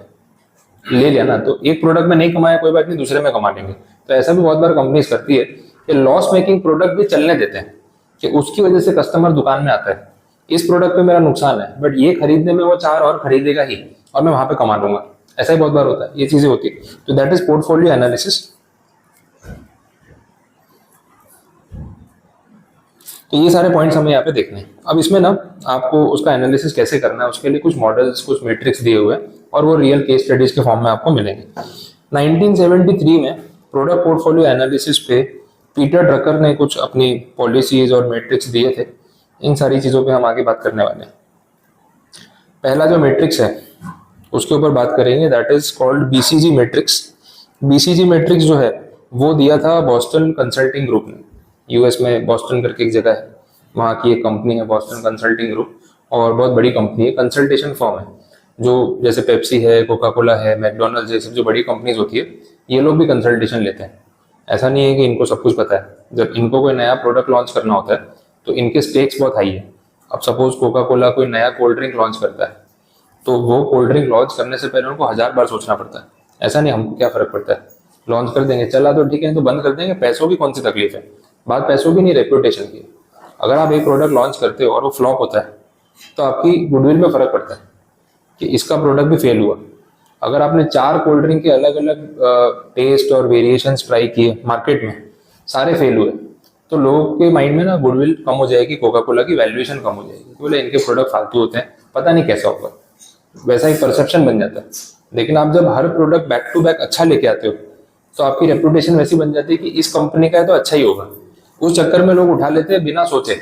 ले लिया ना। तो एक प्रोडक्ट में नहीं कमाया कोई बात नहीं, दूसरे में कमा लेंगे। तो ऐसा भी बहुत बार कंपनीज करती है कि लॉस मेकिंग प्रोडक्ट भी चलने देते हैं कि उसकी वजह से कस्टमर दुकान में आता है, इस प्रोडक्ट पे मेरा नुकसान है बट ये खरीदने में वो 4 और खरीदेगा ही और मैं वहां पे कमा लूंगा। ऐसा ही बहुत बार होता है, ये चीजें होती है। तो दैट इज पोर्टफोलियो एनालिसिस। तो ये सारे पॉइंट्स हमें यहाँ पे देखने हैं। अब इसमें ना आपको उसका एनालिसिस कैसे करना है उसके लिए कुछ मॉडल्स, कुछ मैट्रिक्स दिए हुए हैं और वो रियल केस स्टडीज के फॉर्म में आपको मिलेंगे। 1973 में प्रोडक्ट पोर्टफोलियो एनालिसिस पे पीटर ड्रकर ने कुछ अपनी पॉलिसीज और मैट्रिक्स दिए थे। इन सारी चीज़ों पे हम आगे बात करने वाले हैं। पहला जो मैट्रिक्स है उसके ऊपर बात करेंगे, that is called BCG matrix. BCG matrix जो है वो दिया था बॉस्टन कंसल्टिंग ग्रुप ने। यूएस में बॉस्टन करके एक जगह है, वहाँ की एक कंपनी है बॉस्टन कंसल्टिंग ग्रुप, और बहुत बड़ी कंपनी है, कंसल्टेशन फर्म है। जो जैसे पेप्सी है, कोका कोला है, मैकडोनल्ड्स, ये सब जो बड़ी कंपनीज होती है, ये लोग भी कंसल्टेशन लेते हैं। ऐसा नहीं है कि इनको सब कुछ पता है। जब इनको कोई नया प्रोडक्ट लॉन्च करना होता है तो इनके स्टेक्स बहुत हाई है। अब सपोज कोका कोला कोई नया कोल्ड ड्रिंक लॉन्च करता है तो वो कोल्ड ड्रिंक लॉन्च करने से पहले उनको 1000 बार सोचना पड़ता है। ऐसा नहीं हमको क्या फर्क पड़ता है, लॉन्च कर देंगे, चला तो ठीक है, तो बंद कर देंगे, पैसों की कौन सी तकलीफ है। बात पैसों की नहीं, रेपुटेशन की। अगर आप एक प्रोडक्ट लॉन्च करते हो और वो फ्लॉप होता है तो आपकी गुडविल में फर्क पड़ता है कि इसका प्रोडक्ट भी फेल हुआ। अगर आपने 4 कोल्ड ड्रिंक के अलग अलग टेस्ट और वेरिएशंस ट्राई किए मार्केट में, सारे फेल हुए, तो लोगों के माइंड में ना गुडविल कम हो जाएगी, कोका कोला की वैल्यूएशन कम हो जाएगी, तो बोले इनके प्रोडक्ट फालतू होते हैं, पता नहीं कैसा होगा, वैसा ही परसेप्शन बन जाता है। लेकिन आप जब हर प्रोडक्ट बैक टू बैक अच्छा लेके आते हो तो आपकी रेपुटेशन वैसी बन जाती है कि इस कंपनी का है तो अच्छा ही होगा। उस चक्कर में लोग उठा लेते हैं बिना सोचे।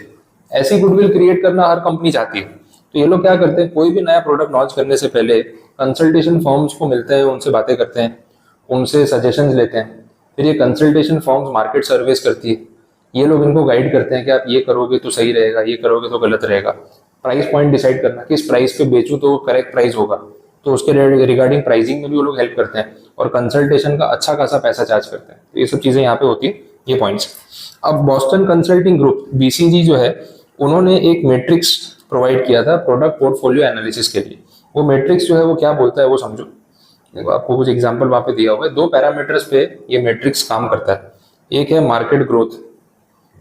ऐसी गुडविल क्रिएट करना हर कंपनी चाहती है। तो ये लोग क्या करते हैं, कोई भी नया प्रोडक्ट लॉन्च करने से पहले कंसल्टेशन फर्म्स को मिलते हैं, उनसे बातें करते हैं, उनसे सजेशंस लेते हैं। फिर ये कंसल्टेशन फर्म्स मार्केट सर्वेस करती है, ये लोग इनको गाइड करते हैं कि आप ये करोगे तो सही रहेगा, ये करोगे तो गलत रहेगा। प्राइस पॉइंट डिसाइड करना, किस प्राइस पे बेचूं तो करेक्ट प्राइस होगा, तो उसके रिगार्डिंग प्राइसिंग में भी वो लोग हेल्प करते हैं और कंसल्टेशन का अच्छा खासा पैसा चार्ज करते हैं। तो ये सब चीजें यहाँ पे होती है, ये पॉइंट्स। अब बॉस्टन कंसल्टिंग ग्रुप बीसीजी जो है, उन्होंने एक मैट्रिक्स प्रोवाइड किया था प्रोडक्ट पोर्टफोलियो एनालिसिस के लिए। वो मैट्रिक्स जो है वो क्या बोलता है वो समझो। देखो आपको कुछ एग्जांपल वहाँ पे दिया हुआ है। 2 पैरामीटर्स पे ये मैट्रिक्स काम करता है। एक है मार्केट ग्रोथ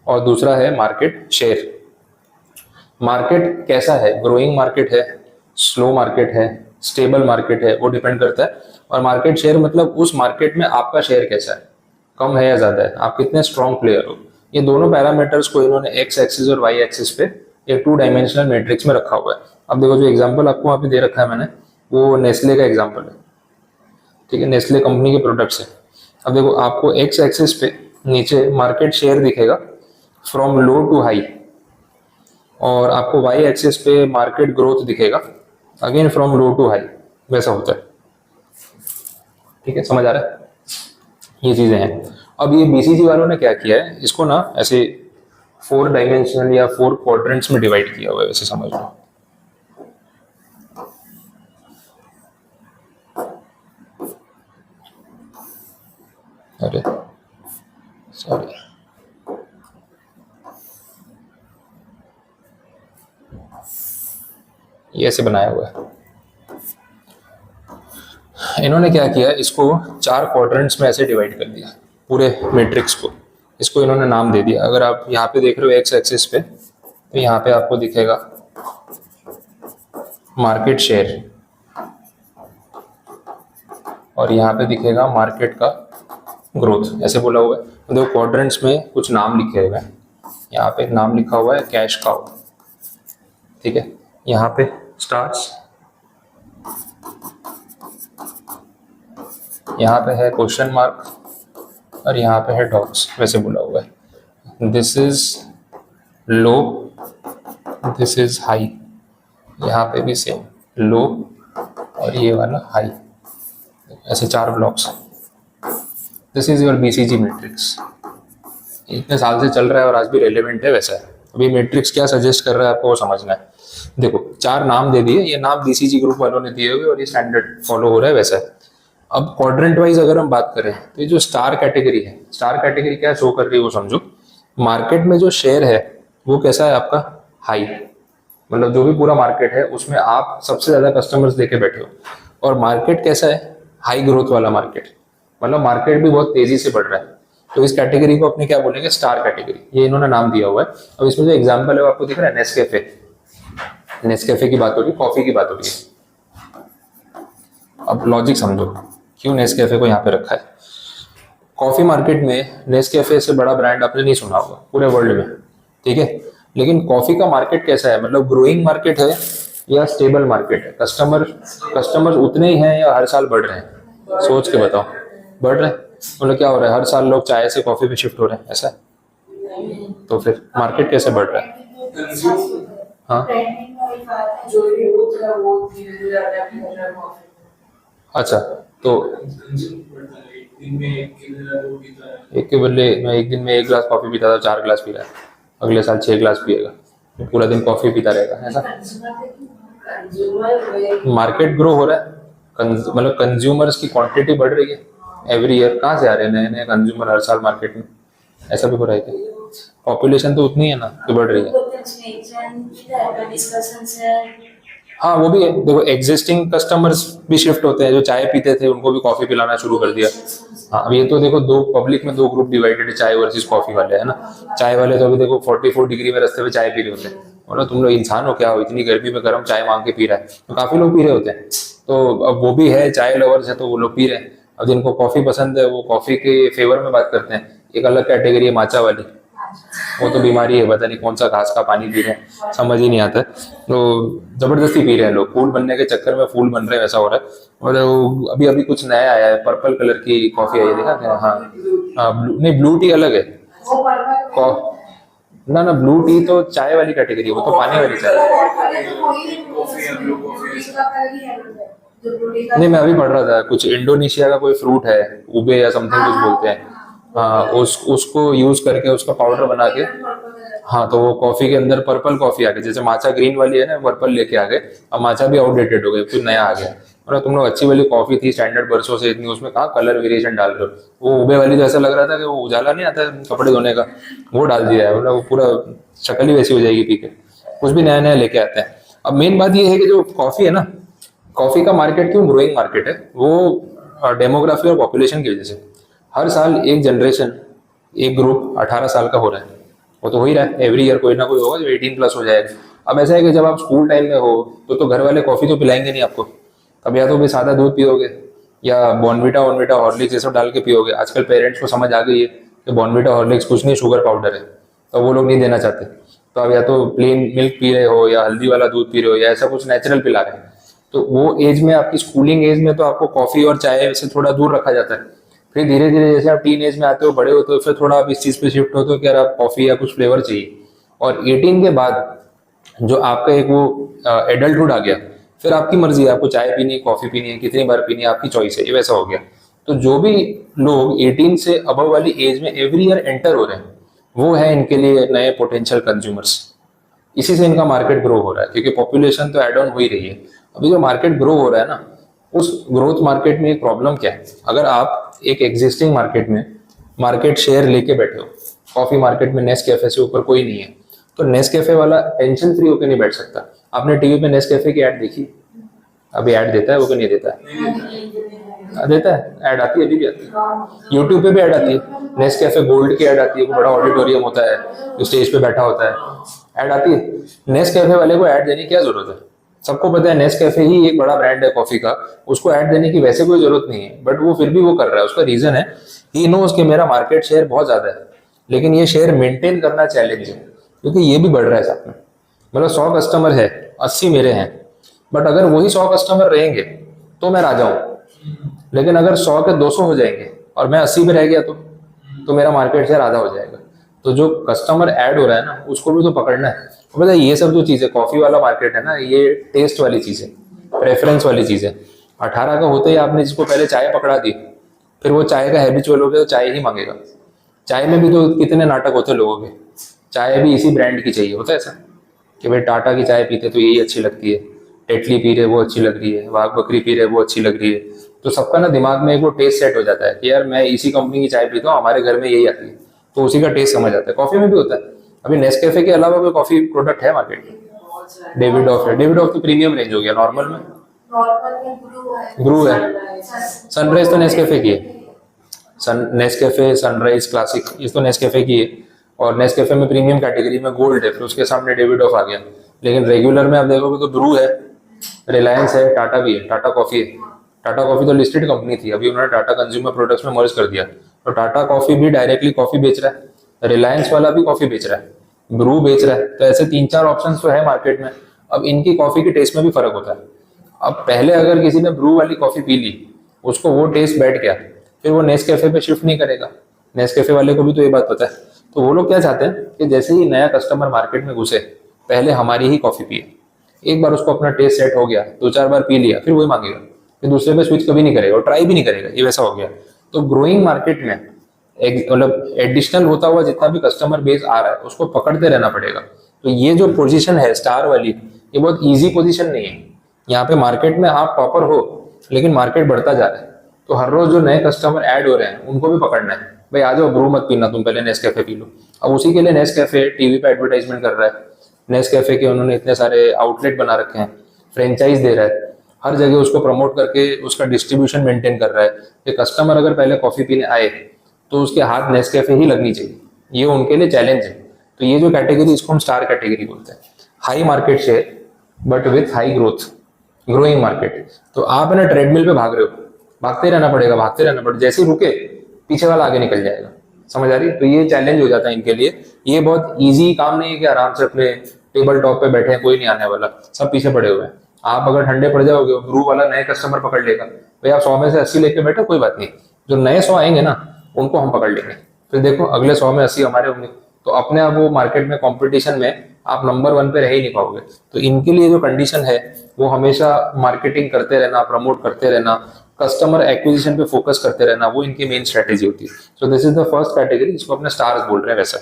और दूसरा है मार्केट शेयर। मार्केट कैसा है, ग्रोइंग मार्केट है, स्लो मार्केट है, स्टेबल मार्केट है, वो डिपेंड करता है। और मार्केट शेयर मतलब उस मार्केट में आपका शेयर कैसा है, कम है या ज्यादा है, आप कितने स्ट्रॉन्ग प्लेयर हो। ये दोनों पैरामीटर्स को इन्होंने एक्स एक्सिस और वाई एक्सिस पे एक 2 डायमेंशनल मैट्रिक्स में रखा हुआ है। अब देखो जो एग्जांपल आपको वहाँ पे दे रखा है मैंने, वो नेस्ले का एग्जांपल है, ठीक है, नेस्ले कंपनी के प्रोडक्ट्स है। अब देखो आपको एक्स एक्सिस पे नीचे मार्केट शेयर दिखेगा फ्रॉम लो टू हाई, और आपको वाई एक्सिस पे मार्केट ग्रोथ दिखेगा again from low to high, वैसा होता है। ठीक है, समझ आ रहा है, ये चीजें हैं। अब ये बीसीजी वालों ने क्या किया है, इसको ना ऐसे 4 डायमेंशनल या 4 क्वाड्रेंट्स में डिवाइड किया हुआ है, वैसे समझ लो। अरे सॉरी, ये ऐसे बनाया हुआ है। इन्होंने क्या किया, इसको 4 क्वाड्रेंट्स में ऐसे डिवाइड कर दिया पूरे मैट्रिक्स को। इसको इन्होंने नाम दे दिया। अगर आप यहाँ पे देख रहे हो एक्स एक्सिस पे, तो यहाँ पे आपको दिखेगा मार्केट शेयर, और यहाँ पे दिखेगा मार्केट का ग्रोथ, ऐसे बोला हुआ है। तो देखो क्वाड्रेंट्स में कुछ नाम लिखे हुए हैं, यहाँ पे एक नाम लिखा हुआ है कैश काउ, ठीक है। यहाँ पे स्टार्स, यहाँ पे है क्वेश्चन मार्क, और यहाँ पे है डॉग्स, वैसे बोला हुआ है। This is low, this is high, यहाँ पे भी सेम लो और ये वाला हाई, ऐसे 4 blocks. This is your BCG matrix. इतने साल से चल रहा है और आज भी रेलेवेंट है वैसा है। अभी मैट्रिक्स क्या सजेस्ट कर रहा है आपको वो समझना है। देखो 4 नाम दे दिए, ये नाम बीसीजी ग्रुप वालों ने दिए हुए और ये स्टैंडर्ड फॉलो हो रहा है वैसा है। अब क्वाड्रेंट वाइज अगर हम बात करें तो ये जो स्टार कैटेगरी है, स्टार कैटेगरी क्या शो कर रही है वो समझो। मार्केट में जो शेयर है वो कैसा है आपका, हाई, मतलब जो भी पूरा मार्केट है उसमें आप सबसे ज्यादा कस्टमर्स लेके बैठे हो। और मार्केट कैसा है, हाई ग्रोथ वाला मार्केट, मतलब मार्केट भी बहुत तेजी से बढ़ रहा है। तो इस कैटेगरी को अपने क्या बोलेंगे, स्टार कैटेगरी, ये इन्होंने नाम दिया हुआ है। अब इसमें जो एग्जांपल है वो आपको दिख रहा है, नेस्कैफे, नेस्कैफे की बात हो रही है, कॉफी की बात हो रही है। अब लॉजिक समझो क्यों नेस्कैफे को यहाँ पे रखा है। कॉफी मार्केट में नेस्कैफे से बड़ा ब्रांड आपने नहीं सुना होगा पूरे वर्ल्ड में, ठीक है। लेकिन कॉफी का मार्केट कैसा है, मतलब ग्रोइंग मार्केट है या स्टेबल मार्केट है, कस्टमर्स उतने ही हैं या हर साल बढ़ रहे हैं, सोच के बताओ। बढ़ रहे हैं मतलब क्या हो रहा है, हर साल लोग चाय से कॉफी पे शिफ्ट हो रहे हैं, ऐसा है। तो फिर मार्केट कैसे बढ़ रहा है। हाँ अच्छा, तो एक के बदले मैं एक दिन में 1 गिलास कॉफी पीता था, 4 गिलास पी रहा है, अगले साल 6 गिलास पिएगा, तो पूरा दिन कॉफी पीता रहेगा, ऐसा। मार्केट ग्रो हो रहा है, मतलब कंज्यूमर्स की क्वांटिटी बढ़ रही है एवरी ईयर। कहाँ से आ रहे हैं नए नए कंज्यूमर हर साल मार्केट में, ऐसा भी हो रहा है क्या। पॉपुलेशन तो उतनी है ना कि बढ़ रही है। हाँ वो भी है, देखो एग्जिस्टिंग कस्टमर्स भी शिफ्ट होते हैं, जो चाय पीते थे उनको भी कॉफी पिलाना शुरू कर दिया। हाँ अब ये तो देखो दो पब्लिक में 2 ग्रुप डिवाइडेड है, चाय वर्सेस कॉफी वाले, है ना। चाय वाले तो अभी देखो 44 डिग्री में रास्ते पे चाय पी रहे होते हैं, बोलो तुम लोग इंसान हो क्या, हो इतनी गर्मी में गर्म चाय मांग के पी रहा है, तो काफी लोग पी रहे होते हैं। तो अब वो भी है चाय लवर्स है तो वो लोग पी रहे हैं। अब जिनको कॉफी पसंद है वो कॉफी के फेवर में बात करते हैं। एक अलग कैटेगरी है माचा वाली, वो तो बीमारी है, पता नहीं कौन सा घास का पानी पी रहे हैं, समझ ही नहीं आता। तो जबरदस्ती पी रहे हैं लोग, फूल बनने के चक्कर में फूल बन रहे हैं, वैसा हो रहा है। और अभी अभी कुछ नया आया है, पर्पल कलर की कॉफी आई है, देखा क्या। हाँ हाँ नहीं, ब्लू टी अलग है। ना ब्लू टी तो चाय वाली कैटेगरी है, वो तो पानी वाली चाय नहीं। मैं अभी पढ़ रहा था कुछ इंडोनेशिया का कोई फ्रूट है, उबे या समथिंग कुछ बोलते हैं। हाँ उसको यूज करके उसका पाउडर बना के, हाँ तो वो कॉफी के अंदर पर्पल कॉफी आ गई, जैसे माचा ग्रीन वाली है ना, पर्पल लेके आ गए। अब माचा भी आउटडेटेड हो गए, कुछ नया आ गया। मतलब तुम लोग अच्छी वाली कॉफी थी स्टैंडर्ड बरसों से, इतनी उसमें कहाँ कलर वेरिएशन डाल रहे हो। वो उबे वाली तो ऐसा लग रहा था कि वो उजाला नहीं आता कपड़े धोने का, वो डाल दिया है, मतलब वो पूरा शक्ल ही वैसी हो जाएगी पी के। कुछ भी नया नया लेके आते हैं। अब मेन बात ये है कि जो कॉफी है ना, कॉफी का मार्केट क्यों ग्रोइंग मार्केट है, वो डेमोग्राफी और पॉपुलेशन की वजह से। हर साल एक जनरेशन, एक ग्रुप 18 साल का हो रहा है, वो तो हो ही रहा है। एवरी ईयर कोई ना कोई होगा जो 18+ हो जाएगा। अब ऐसा है कि जब आप स्कूल टाइम में हो तो घर वाले कॉफी तो पिलाएंगे नहीं आपको, अब या तो भी सादा दूध पियोगे या बॉर्नविटा हॉर्लिक्स ये सब डाल के पियोगे। आजकल पेरेंट्स को समझ आ गई है कि बॉर्नविटा हॉर्लिक्स कुछ नहीं, शुगर पाउडर है, तो वो लोग नहीं देना चाहते। तो अब या तो प्लेन मिल्क पी रहे हो या हल्दी वाला दूध पी रहे हो या ऐसा कुछ नेचुरल पिला रहे हैं। तो वो एज में, आपकी स्कूलिंग एज में तो आपको कॉफी और चाय से थोड़ा दूर रखा जाता है। फिर धीरे धीरे जैसे आप टीन एज में आते हो, बड़े होते हो, फिर थोड़ा आप इस चीज पे शिफ्ट होते हो कि यार आप कॉफी या कुछ फ्लेवर चाहिए। और 18 के बाद जो आपका एक वो एडल्टहुड आ गया, फिर आपकी मर्जी है, आपको चाय पीनी है, कॉफी पीनी है, कितनी बार पीनी है, आपकी चॉइस है, ये वैसा हो गया। तो जो भी लोग 18 से अबव वाली एज में एवरी ईयर एंटर हो रहे हैं, वो है इनके लिए नए पोटेंशियल कंज्यूमर्स। इसी से इनका मार्केट ग्रो हो रहा है, क्योंकि पॉपुलेशन तो एड ऑन हो ही रही है। अभी जो मार्केट ग्रो हो रहा है ना, उस ग्रोथ मार्केट में एक प्रॉब्लम क्या है, अगर आप एक एग्जिस्टिंग मार्केट में मार्केट शेयर लेके बैठे हो, कॉफी मार्केट में नेस्कैफे से ऊपर कोई नहीं है, तो नेस्कैफे वाला टेंशन फ्री होकर नहीं बैठ सकता। आपने टीवी पे नेस्कैफे की ऐड देखी, अभी ऐड देता है वो, कि नहीं देता है, देता है ऐड, आती है, अभी भी आती है, यूट्यूब पे भी ऐड आती है। नेस्कैफे गोल्ड की ऐड आती है, बड़ा ऑडिटोरियम होता है, जो स्टेज पे बैठा होता है, ऐड आती है। नेस्कैफे वाले को ऐड देने की क्या जरूरत है, सबको पता है नेस्कैफे ही एक बड़ा ब्रांड है कॉफी का, उसको ऐड देने की वैसे कोई जरूरत नहीं है, बट वो फिर भी वो कर रहा है। उसका रीजन है ही नोज कि मेरा मार्केट शेयर बहुत ज्यादा है, लेकिन ये शेयर मेंटेन करना चैलेंज है, क्योंकि ये भी बढ़ रहा है साथ में। मतलब 100 कस्टमर है, 80 मेरे हैं, बट अगर वही 100 कस्टमर रहेंगे तो मैं राजा हूँ। लेकिन अगर 100 के 200 हो जाएंगे और मैं 80 पे रह गया तो मेरा मार्केट शेयर आधा हो जाएगा। तो जो कस्टमर ऐड हो रहा है ना, उसको भी तो पकड़ना है। तो पता है ये सब जो चीज़ है, कॉफी वाला मार्केट है ना, ये टेस्ट वाली चीज़ है, प्रेफरेंस वाली चीज़ है। 18 का होते ही आपने जिसको पहले चाय पकड़ा दी, फिर वो चाय का हैबिचुअल हो गया तो चाय ही मांगेगा। चाय में भी तो कितने नाटक होते हैं लोगों के, चाय भी इसी ब्रांड की चाहिए, होता है ऐसा कि भाई टाटा की चाय पीते तो यही अच्छी लगती है, टेटली पी रहे वो अच्छी लग रही है, वाघ बकरी पी रहे वो अच्छी लग रही है। तो सबका ना दिमाग में एक वो टेस्ट सेट हो जाता है कि यार मैं इसी कंपनी की चाय पीता हूँ, हमारे घर में यही आती है, तो उसी का टेस्ट समझ आता है। कॉफी में भी होता है। अभी नेस्कैफे के अलावा कोई कॉफी प्रोडक्ट है मार्केट में? डेविडॉफ है। डेविडॉफ तो प्रीमियम रेंज हो गया, नॉर्मल में ब्रू है। सनराइज तो नेस्कैफे की है, नेस्कैफे सनराइज क्लासिक, ये तो नेस्कैफे की है। और नेस्कैफे में प्रीमियम कैटेगरी में गोल्ड है, फिर उसके सामने डेविडॉफ आ गया। लेकिन रेगुलर में आप देखोगे तो ब्रू है, रिलायंस है, टाटा भी है, टाटा कॉफी है। टाटा कॉफी तो लिस्टेड कंपनी थी, अभी उन्होंने टाटा कंज्यूमर प्रोडक्ट्स में मर्ज कर दिया। तो टाटा कॉफी भी डायरेक्टली कॉफी बेच रहा है, रिलायंस वाला भी कॉफी बेच रहा है, ब्रू बेच रहा है। तो ऐसे 3-4 ऑप्शंस तो है मार्केट में। अब इनकी कॉफी के टेस्ट में भी फर्क होता है। अब पहले अगर किसी ने ब्रू वाली कॉफी पी ली, उसको वो टेस्ट बैठ गया, फिर वो नेस्कैफे पे शिफ्ट नहीं करेगा। नेस्कैफे वाले को भी तो ये बात पता है। तो वो लोग क्या चाहते हैं कि जैसे ही नया कस्टमर मार्केट में घुसे, पहले हमारी ही कॉफी पिए। एक बार उसको अपना टेस्ट सेट हो गया, 2-4 बार पी लिया, फिर वही मांगेगा, फिर दूसरे पे स्विच कभी नहीं करेगा और ट्राई भी नहीं करेगा, ये वैसा हो गया। तो ग्रोइंग मार्केट में मतलब एडिशनल होता हुआ जितना भी कस्टमर बेस आ रहा है, उसको पकड़ते रहना पड़ेगा। तो ये जो पोजीशन है स्टार वाली, ये बहुत ईजी पोजीशन नहीं है। यहाँ पे मार्केट में आप टॉपर हो, लेकिन मार्केट बढ़ता जा रहा है, तो हर रोज जो नए कस्टमर ऐड हो रहे हैं उनको भी पकड़ना है। भाई आ जाओ, ब्रू मत पीना, तुम पहले नेस्कैफे पी लो। अब उसी के लिए नेस्कैफे टीवी पे एडवर्टाइजमेंट कर रहा है। नेस्कैफे के उन्होंने इतने सारे आउटलेट बना रखे हैं, फ्रेंचाइज दे रहा है, हर जगह उसको प्रमोट करके उसका डिस्ट्रीब्यूशन मेंटेन कर रहा है कि कस्टमर अगर पहले कॉफी पीने आए तो उसके हाथ नेस्कैफे ही लगनी चाहिए। ये उनके लिए चैलेंज है। तो ये जो कैटेगरी, इसको हम स्टार कैटेगरी बोलते हैं। High market share but with high growth, growing market. तो आप है ना ट्रेडमिल पे भाग रहे हो, भागते रहना पड़ेगा, भागते रहना पड़ेगा, जैसे ही रुके पीछे वाला आगे निकल जाएगा। समझ आ रही है? तो ये चैलेंज हो जाता है इनके लिए। ये बहुत इजी काम नहीं है कि आराम से अपने टेबल टॉप पे बैठे हैं, कोई नहीं आने वाला, सब पीछे पड़े हुए हैं। आप अगर ठंडे पड़ जाओगे, ब्रू वाला नए कस्टमर पकड़ लेगा, भाई आप 100 में से 80 लेके बैठो, कोई बात नहीं, जो नए 100 आएंगे ना उनको हम पकड़ लेंगे। फिर देखो अगले 100 में 80 हमारे होंगे, तो अपने आप वो मार्केट में कंपटीशन में आप नंबर 1 पे रह ही नहीं पाओगे। तो इनके लिए जो कंडीशन है वो हमेशा मार्केटिंग करते रहना, प्रमोट करते रहना, कस्टमर एक्विजिशन पे फोकस करते रहना, वो इनकी मेन स्ट्रेटेजी होती है। So this is the first category, जिसको अपने स्टार्स बोल रहे हैं वैसा।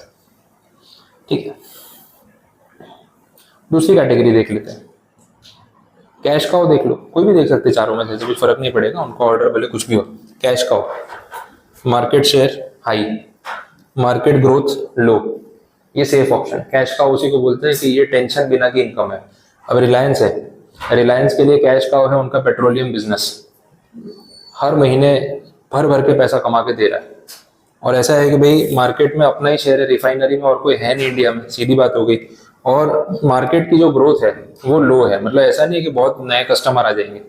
ठीक है, दूसरी कैटेगरी देख लेते हैं। कैश काउ देख लो, कोई भी देख सकते हैं चारों में से, कुछ फर्क नहीं पड़ेगा, उनको ऑर्डर भले कुछ भी हो। Cash cow, market share high, market growth low, ये सेफ ऑप्शन। कैश काउ उसी को बोलते हैं कि ये टेंशन बिना की इनकम है। अब रिलायंस है, रिलायंस के लिए कैश काउ है उनका पेट्रोलियम बिजनेस, हर महीने भर भर के पैसा कमा के दे रहा है। और ऐसा है कि भाई मार्केट में अपना ही शेयर है, रिफाइनरी में और कोई है नहीं इंडिया में, सीधी बात हो गई। और मार्केट की जो ग्रोथ है वो लो है, मतलब ऐसा नहीं है कि बहुत नए कस्टमर आ जाएंगे।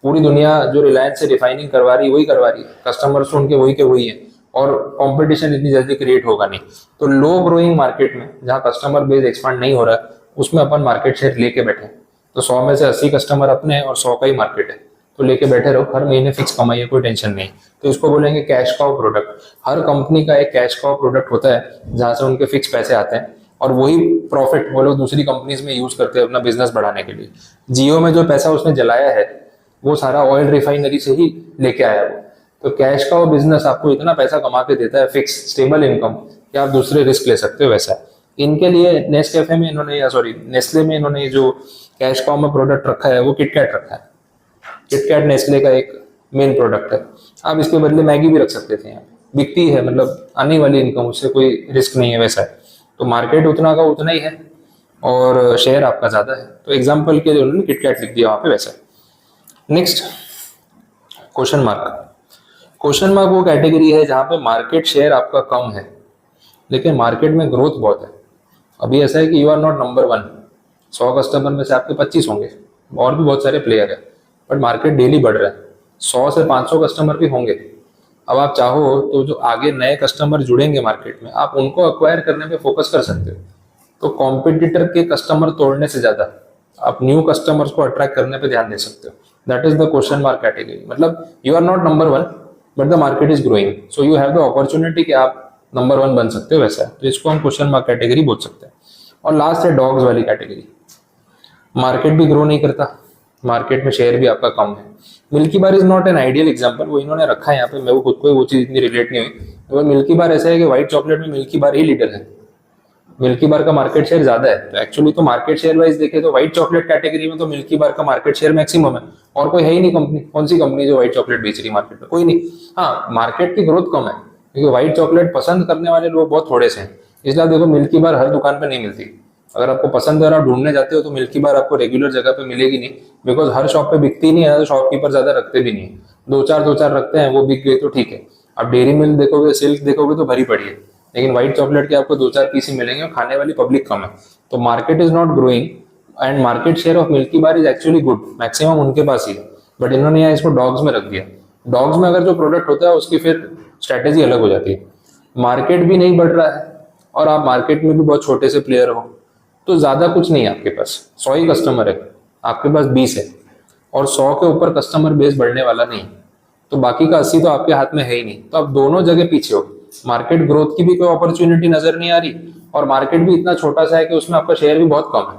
पूरी दुनिया जो रिलायंस से रिफाइनिंग करवा रही है वही करवा रही है, कस्टमर्स तो उनके वही के वही है, और कंपटीशन इतनी जल्दी क्रिएट होगा नहीं। तो लो ग्रोइंग मार्केट में जहाँ कस्टमर बेस एक्सपांड नहीं हो रहा है, उसमें अपन मार्केट शेयर लेके बैठे। तो 100 में से 80 कस्टमर अपने हैं और 100 का ही मार्केट है, तो लेके बैठे रहो, हर महीने फिक्स कमाइए, कोई टेंशन नहीं। तो इसको बोलेंगे कैश काउ प्रोडक्ट। हर कंपनी का एक कैश काउ प्रोडक्ट होता है जहाँ से उनके फिक्स पैसे आते हैं, और वही प्रॉफिट वो लोग दूसरी कंपनीज में यूज करते हैं अपना बिजनेस बढ़ाने के लिए। जियो में जो पैसा उसने जलाया है वो सारा ऑयल रिफाइनरी से ही लेके आया वो। तो कैश का वो बिजनेस आपको इतना पैसा कमा के देता है, फिक्स स्टेबल इनकम, कि आप दूसरे रिस्क ले सकते हो वैसा है। इनके लिए नेस्कैफे में इन्होंने, या सॉरी नेस्ले में इन्होंने जो कैश काउ में प्रोडक्ट रखा है वो किटकैट रखा है। किटकैट नेस्ले का एक मेन प्रोडक्ट है। आप इसके बदले मैगी भी रख सकते थे, यहाँ बिकती है, मतलब आने वाली इनकम, उससे कोई रिस्क नहीं है वैसा है। तो मार्केट उतना का उतना ही है और शेयर आपका ज्यादा है। तो एग्जाम्पल के लिए उन्होंने किटकैट लिख दिया वहाँ पे वैसा। Next question mark. Question mark वो कैटेगरी है जहाँ पे मार्केट शेयर आपका कम है लेकिन मार्केट में ग्रोथ बहुत है। अभी ऐसा है कि you are not number 1, 100 customer में से आपके 25 होंगे, और भी बहुत सारे प्लेयर है, बट मार्केट डेली बढ़ रहा है, 100 से 500 कस्टमर भी होंगे। अब आप चाहो तो जो आगे नए कस्टमर जुड़ेंगे मार्केट में, आप उनको अक्वायर करने पे फोकस कर सकते हो। तो कॉम्पिटिटर के कस्टमर तोड़ने से ज्यादा आप न्यू कस्टमर्स को अट्रैक्ट करने पे ध्यान दे सकते हो। That is the question mark category. मतलब you are not number one but the market is growing, so you have the opportunity कि आप नंबर वन बन सकते हो, वैसा है। तो इसको हम क्वेश्चन मार्क कैटेगरी बोल सकते हैं। और लास्ट है डॉग्स वाली कैटेगरी। मार्केट भी ग्रो नहीं करता, मार्केट में शेयर भी आपका कम है। Milky bar is not an ideal example, वो इन्होंने रखा है यहाँ पे, मेरे को खुद को वो चीज इतनी रिलेट नहीं हुई। तो मिल्की बार ऐसा है कि व्हाइट चॉकलेट में मिल्की बार ही लीडर है, मिल्की बार का मार्केट शेयर ज्यादा है। तो एक्चुअली तो मार्केट शेयर वाइज देखे तो व्हाइट चॉकलेट कैटेगरी में तो मिल्की बार का मार्केट शेयर मैक्सिमम है, और कोई है ही नहीं कंपनी। कौन सी कंपनी जो व्हाइट चॉकलेट बेच रही है मार्केट में? कोई नहीं। हाँ, मार्केट की ग्रोथ कम है क्योंकि व्हाइट चॉकलेट पसंद करने वाले लोग बहुत थोड़े से हैं, इसलिए देखो मिल्की बार हर दुकान पे नहीं मिलती। अगर आपको पसंद है और आप ढूंढने जाते हो तो मिल्की बार आपको रेगुलर जगह पे मिलेगी नहीं, बिकॉज हर शॉप पे बिकती नहीं है, तो शॉपकीपर ज्यादा रखते भी नहीं है। दो चार रखते हैं, वो बिक गए तो ठीक है। आप डेयरी मिल्क देखोगे, सिल्क देखोगे तो भरी पड़ी है, लेकिन व्हाइट चॉकलेट के आपको 2-4 पीस ही मिलेंगे और खाने वाली पब्लिक कम है। तो market is not growing and market share of milky bar is actually good, maximum उनके पास ही है। बट इन्होंने यहाँ इसको डॉग्स में रख दिया। डॉग्स में अगर जो प्रोडक्ट होता है उसकी फिर स्ट्रेटेजी अलग हो जाती है। मार्केट भी नहीं बढ़ रहा है और आप मार्केट में भी बहुत छोटे से प्लेयर हो, तो ज्यादा कुछ नहीं है आपके पास। 100 ही कस्टमर है, आपके पास 20 है, और 100 के ऊपर कस्टमर बेस बढ़ने वाला नहीं, तो बाकी का 80 तो आपके हाथ में है ही नहीं। तो आप दोनों जगह पीछे हो, मार्केट ग्रोथ की भी कोई अपॉर्चुनिटी नजर नहीं आ रही, और मार्केट भी इतना छोटा सा है कि उसमें आपका शेयर भी बहुत कम है।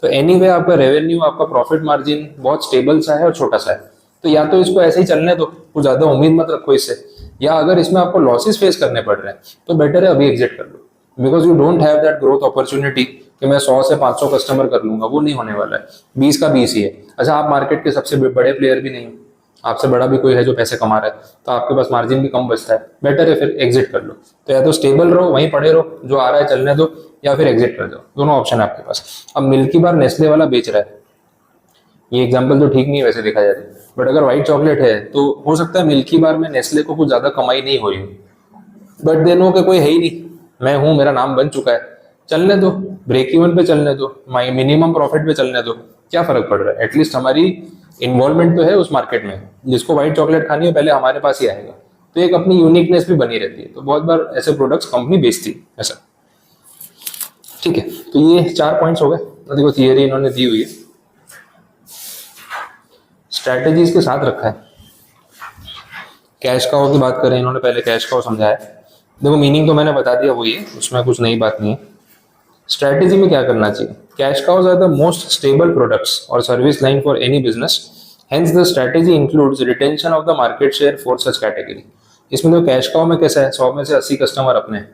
तो एनीवे आपका रेवेन्यू, आपका प्रॉफिट मार्जिन बहुत स्टेबल सा है और छोटा सा है। तो या तो इसको ऐसे ही चलने दो, कुछ ज्यादा उम्मीद मत रखो इससे, या अगर इसमें आपको लॉसेस फेस करने पड़ रहे हैं तो बेटर है अभी एग्जिट कर लो, because you don't have that growth opportunity कि मैं 100 से 500 कस्टमर कर लूंगा, वो नहीं होने वाला है। 20 का 20 ही है। अच्छा, आप मार्केट के सबसे बड़े प्लेयर भी नहीं हो, आपसे बड़ा भी कोई है जो पैसे कमा रहा है, तो आपके पास मार्जिन भी कम बचता है, बेटर है फिर एग्जिट कर लो। तो या तो स्टेबल रहो, वहीं पड़े रहो, जो आ रहा है चलने दो, या फिर एग्जिट कर दो, दोनों ऑप्शन है आपके पास। अब मिल्की बार नेस्ले वाला बेच रहा है, ये एग्जाम्पल तो ठीक नहीं है वैसे देखा जाए तो, बट अगर व्हाइट चॉकलेट है तो हो सकता है मिल्की बार में नेस्ले को कुछ ज्यादा कमाई नहीं हो रही, बट देनो के कोई है ही नहीं, मैं हूं, मेरा नाम बन चुका है, चलने दो, ब्रेक इवन पे चलने दो, मिनिमम प्रॉफिट पे चलने दो, क्या फर्क पड़ रहा है? एटलीस्ट हमारी इन्वॉल्वमेंट तो है उस मार्केट में। जिसको व्हाइट चॉकलेट खानी है पहले हमारे पास ही आएगा, तो एक अपनी यूनिकनेस भी बनी रहती है। तो बहुत बार ऐसे प्रोडक्ट्स कंपनी बेचती है ऐसा। ठीक है, तो ये 4 पॉइंट्स हो गए। तो देखो थियरी इन्होंने दी हुई है, स्ट्रैटेजीज के साथ रखा है। कैश काउ की बात करें, इन्होंने पहले कैश काउ समझाया। देखो मीनिंग तो मैंने बता दिया वही है, उसमें कुछ नई बात नहीं है। स्ट्रैटेजी में क्या करना चाहिए? Cash cows are the most stable products और service line for any business, hence the strategy includes retention of the market share for such category. इसमें तो कैश काउ में कैसा है, 100 में से 80 कस्टमर अपने हैं,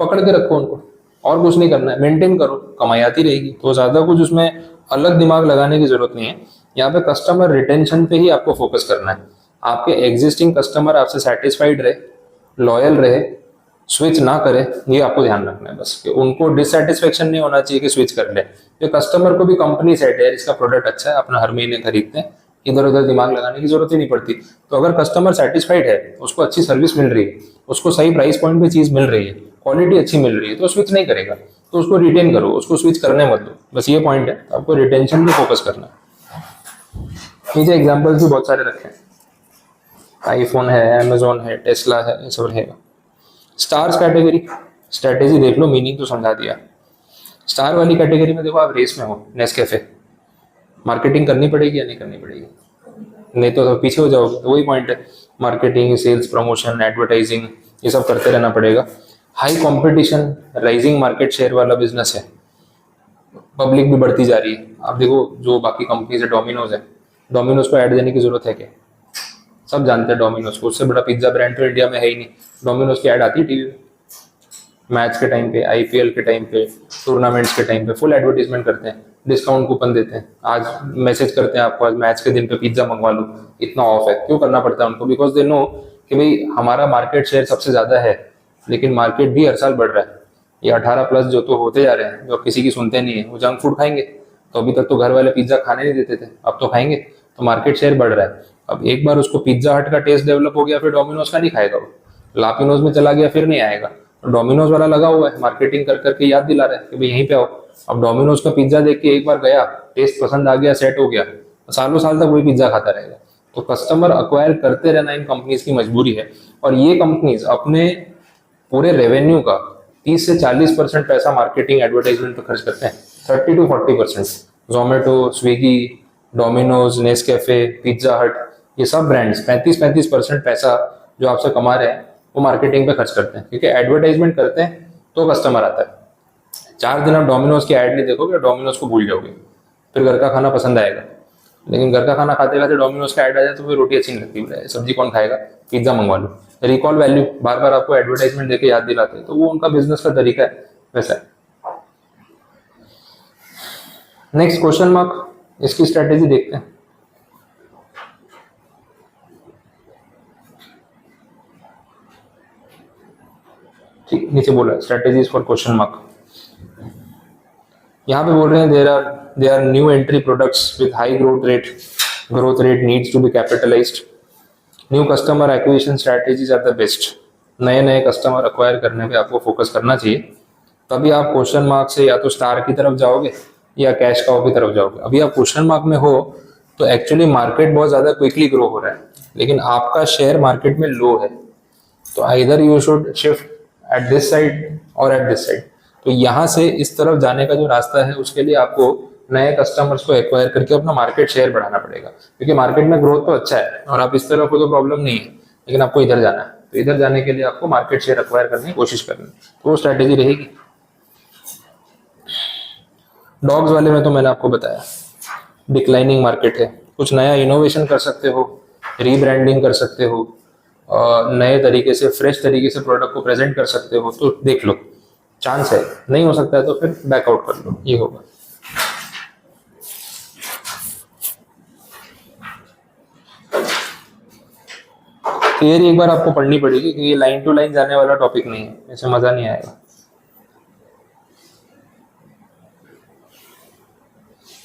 पकड़ के रखो उनको, और कुछ नहीं करना है, मेंटेन करो, कमाई आती रहेगी। तो ज्यादा कुछ उसमें अलग दिमाग लगाने की जरूरत नहीं है। यहाँ पे कस्टमर रिटेंशन पे ही आपको फोकस करना है। आपके एग्जिस्टिंग कस्टमर आपसे सेटिस्फाइड रहे, लॉयल रहे, स्विच ना करे, ये आपको ध्यान रखना है बस, कि उनको डिससेटिस्फेक्शन नहीं होना चाहिए कि स्विच कर ले। ये कस्टमर को भी कंपनी सेट है, इसका प्रोडक्ट अच्छा है, अपना हर महीने खरीदते हैं, इधर उधर दिमाग लगाने की जरूरत ही नहीं पड़ती। तो अगर कस्टमर सेटिस्फाइड है, उसको अच्छी सर्विस मिल रही है, उसको सही प्राइस पॉइंट पे चीज मिल रही है, क्वालिटी अच्छी मिल रही है, तो स्विच नहीं करेगा। तो उसको रिटेन करो, उसको स्विच करने मत दो, बस ये पॉइंट है। आपको रिटेंशन पे फोकस करना है। नीचे एग्जाम्पल्स भी बहुत सारे रखे हैं, आईफोन है, अमेजोन है, टेस्ला है, ये सब रहेगा। स्टार्स कैटेगरी, स्ट्रेटेजी देख लो, मीनिंग तो समझा दिया। स्टार वाली कैटेगरी में देखो आप रेस में हो, नेस्कैफे, मार्केटिंग करनी पड़ेगी या नहीं करनी पड़ेगी? नहीं तो पीछे हो जाओगे। तो वही पॉइंट है, मार्केटिंग, सेल्स, प्रमोशन, एडवर्टाइजिंग, ये सब करते रहना पड़ेगा। High competition, rising market share वाला बिजनेस है, पब्लिक भी बढ़ती जा रही है। आप देखो जो बाकी कंपनीज है, डोमिनोज है, डोमिनोज को ऐड देने की जरूरत है क्या? सब जानते हैं डोमिनोज को, उससे बड़ा पिज्जा ब्रांड तो इंडिया में है ही नहीं। डोमिनोज की ऐड आती है टीवी में, मैच के टाइम पे, आईपीएल के टाइम पे, टूर्नामेंट्स के टाइम पे फुल एडवर्टीजमेंट करते हैं, डिस्काउंट कूपन देते हैं, आज मैसेज करते हैं आपको आज मैच के दिन पे पिज्जा मंगवा लो, इतना ऑफ है। क्यों करना पड़ता है उनको? बिकॉज दे नो कि भाई हमारा मार्केट शेयर सबसे ज्यादा है, लेकिन मार्केट भी हर साल बढ़ रहा है। ये 18+ जो तो होते जा रहे हैं, जो किसी की सुनते नहीं है, वो जंक फूड खाएंगे। तो अभी तक तो घर वाले पिज्जा खाने नहीं देते थे, अब तो खाएंगे, तो मार्केट शेयर बढ़ रहा है। अब एक बार उसको पिज्जा हट का टेस्ट डेवलप हो गया, फिर डोमिनोज का नहीं खाएगा वो, लापिनोज में चला गया, फिर नहीं आएगा। डोमिनोज वाला लगा हुआ है, मार्केटिंग कर करके याद दिला रहा है कि भाई यहीं पे आओ, अब डोमिनोज का पिज्जा देख के एक बार गया, टेस्ट पसंद आ गया, सेट हो गया, सालों साल तक वही पिज्जा खाता रहेगा। तो कस्टमर अक्वायर करते रहना इन कंपनीज की मजबूरी है। और ये कंपनीज अपने पूरे रेवेन्यू का 30 से 40% पैसा मार्केटिंग एडवर्टाइजमेंट पर खर्च करते हैं, 30 to 40%। Zomato, Swiggy, Domino's, Nescafe, pizza हट, ये सब ब्रांड्स 35% पैसा जो आपसे कमा रहे हैं वो मार्केटिंग पे खर्च करते हैं, क्योंकि एडवर्टाइजमेंट करते हैं तो कस्टमर आता है। 4 दिन आप डोमिनोज की ऐड नहीं देखोगे, डोमिनोज को भूल जाओगे, फिर घर का खाना पसंद आएगा। लेकिन घर का खाना खाते खाते डोमिनोज का ऐड आ जाए तो फिर रोटी अच्छी नहीं लगती, सब्जी कौन खाएगा, पिज्जा मंगवा लो। रिकॉल वैल्यू, बार बार आपको एडवर्टाइजमेंट देके याद दिलाते हैं, तो वो उनका बिजनेस का तरीका है, वैसा है। नेक्स्ट क्वेश्चन मार्क, इसकी स्ट्रेटेजी देखते हैं। ठीक, नीचे बोला स्ट्रेटेजीज फॉर क्वेश्चन मार्क। यहाँ पे बोल रहे हैं there are new entry products with high growth rate needs to be capitalized. New customer acquisition strategies are the best. नए कस्टमर अक्वायर करने पे आपको फोकस करना चाहिए, तभी आप क्वेश्चन मार्क से या तो स्टार की तरफ जाओगे या कैश काउ की तरफ जाओगे। अभी आप क्वेश्चन मार्क में हो तो एक्चुअली मार्केट बहुत ज़्यादा क्विकली ग्रो हो रहा है, लेकिन आपका शेयर मार्केट में लो है, तो either you should shift at this side और एट दिस साइड। तो यहाँ से इस तरफ जाने का जो रास्ता है उसके लिए आपको नए कस्टमर्स को एक्वायर करके अपना मार्केट शेयर बढ़ाना पड़ेगा, क्योंकि मार्केट में ग्रोथ तो अच्छा है और आप इस तरफ हो तो प्रॉब्लम नहीं है, लेकिन आपको इधर जाना है, तो इधर जाने के लिए आपको मार्केट शेयर एक्वायर करने की कोशिश करनी है, तो वो स्ट्रैटेजी रहेगी। डॉग्स वाले में तो मैंने आपको बताया डिक्लाइनिंग मार्केट है, कुछ नया इनोवेशन कर सकते हो, रीब्रांडिंग कर सकते हो, नए तरीके से फ्रेश तरीके से प्रोडक्ट को प्रेजेंट कर सकते हो, तो देख लो, चांस है। नहीं हो सकता है तो फिर बैकआउट कर लो, ये होगा। थियरी एक बार आपको पढ़नी पड़ेगी, क्योंकि ये लाइन टू लाइन जाने वाला टॉपिक नहीं है, ऐसे मजा नहीं आएगा।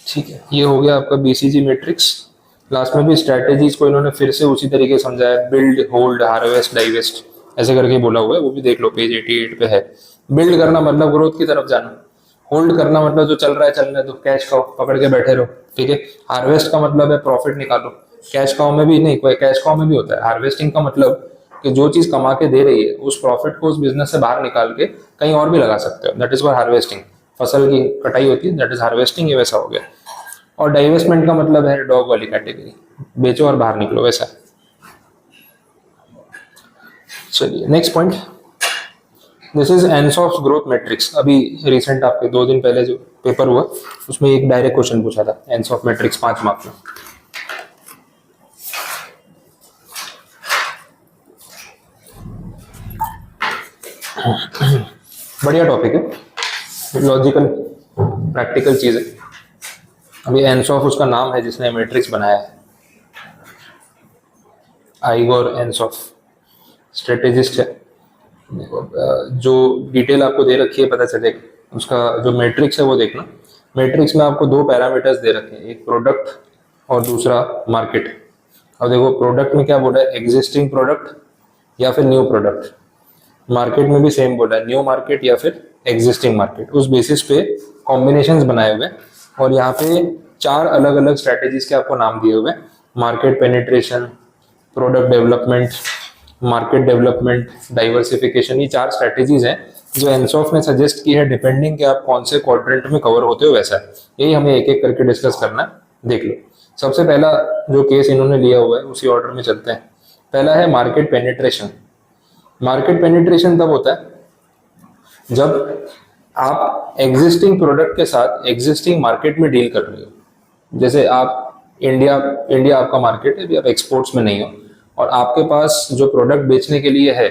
ठीक है, ये हो गया आपका बीसीजी मैट्रिक्स। लास्ट में भी स्ट्रैटेजीज को इन्होंने फिर से उसी तरीके से समझाया, बिल्ड, होल्ड, हार्वेस्ट, डाइवेस्ट, ऐसे करके बोला हुआ है, वो भी देख लो, पेज 88 पे है। बिल्ड करना मतलब ग्रोथ की तरफ जाना, होल्ड करना मतलब जो चल रहा है चलने दो, कैश काउ पकड़ के बैठे रहो, ठीक है। हार्वेस्ट का मतलब है प्रॉफिट निकालो, कैश काउ में भी नहीं, कोई कैश काउ में भी होता है। हार्वेस्टिंग का मतलब कि जो चीज कमा के दे रही है उस प्रॉफिट को उस बिजनेस से बाहर निकाल के कहीं और भी लगा सकते हो, दैट इज फॉर हार्वेस्टिंग। फसल की कटाई होती है, दैट इज हार्वेस्टिंग, ये वैसा हो गया। और डाइवेस्टमेंट का मतलब है डॉग वाली कैटेगरी, बेचो और बाहर निकलो, वैसा। चलिए next point, this is Ansoff growth matrix. अभी रिसेंट आपके 2 दिन पहले जो पेपर हुआ उसमें एक डायरेक्ट क्वेश्चन पूछा था, एनसॉफ्ट मैट्रिक्स 5 मार्क्स में। बढ़िया टॉपिक है, लॉजिकल प्रैक्टिकल चीज है। अभी एनसॉफ उसका नाम है जिसने मैट्रिक्स बनाया है, आइगोर एनसॉफ, स्ट्रेटेजिस्ट है। जो डिटेल आपको दे रखी है पता चलेगा, उसका जो मैट्रिक्स है वो देखना। मैट्रिक्स में आपको 2 पैरामीटर्स दे रखे हैं, एक प्रोडक्ट और दूसरा मार्केट। अब देखो प्रोडक्ट में क्या बोला है, एग्जिस्टिंग प्रोडक्ट या फिर न्यू प्रोडक्ट। मार्केट में भी सेम बोला है, न्यू मार्केट या फिर एग्जिस्टिंग मार्केट। उस बेसिस पे कॉम्बिनेशंस बनाए हुए हैं और यहाँ पे 4 अलग अलग स्ट्रैटेजीज के आपको नाम दिए हुए हैं, market penetration, product development, market development, diversification. ये 4 स्ट्रैटेजीज हैं जो एनसॉफ ने सजेस्ट की है, डिपेंडिंग कि आप कौन से क्वाड्रेंट में कवर होते हो वैसा। यही हमें एक एक करके डिस्कस करना है, देख लो। सबसे पहला जो केस इन्होंने लिया हुआ है उसी ऑर्डर में चलते हैं। पहला है मार्केट पेनिट्रेशन। मार्केट पेनिट्रेशन तब होता है जब आप एग्जिस्टिंग प्रोडक्ट के साथ एग्जिस्टिंग मार्केट में डील कर रहे हो। जैसे आप इंडिया आपका मार्केट है, अभी आप एक्सपोर्ट्स में नहीं हो और आपके पास जो प्रोडक्ट बेचने के लिए है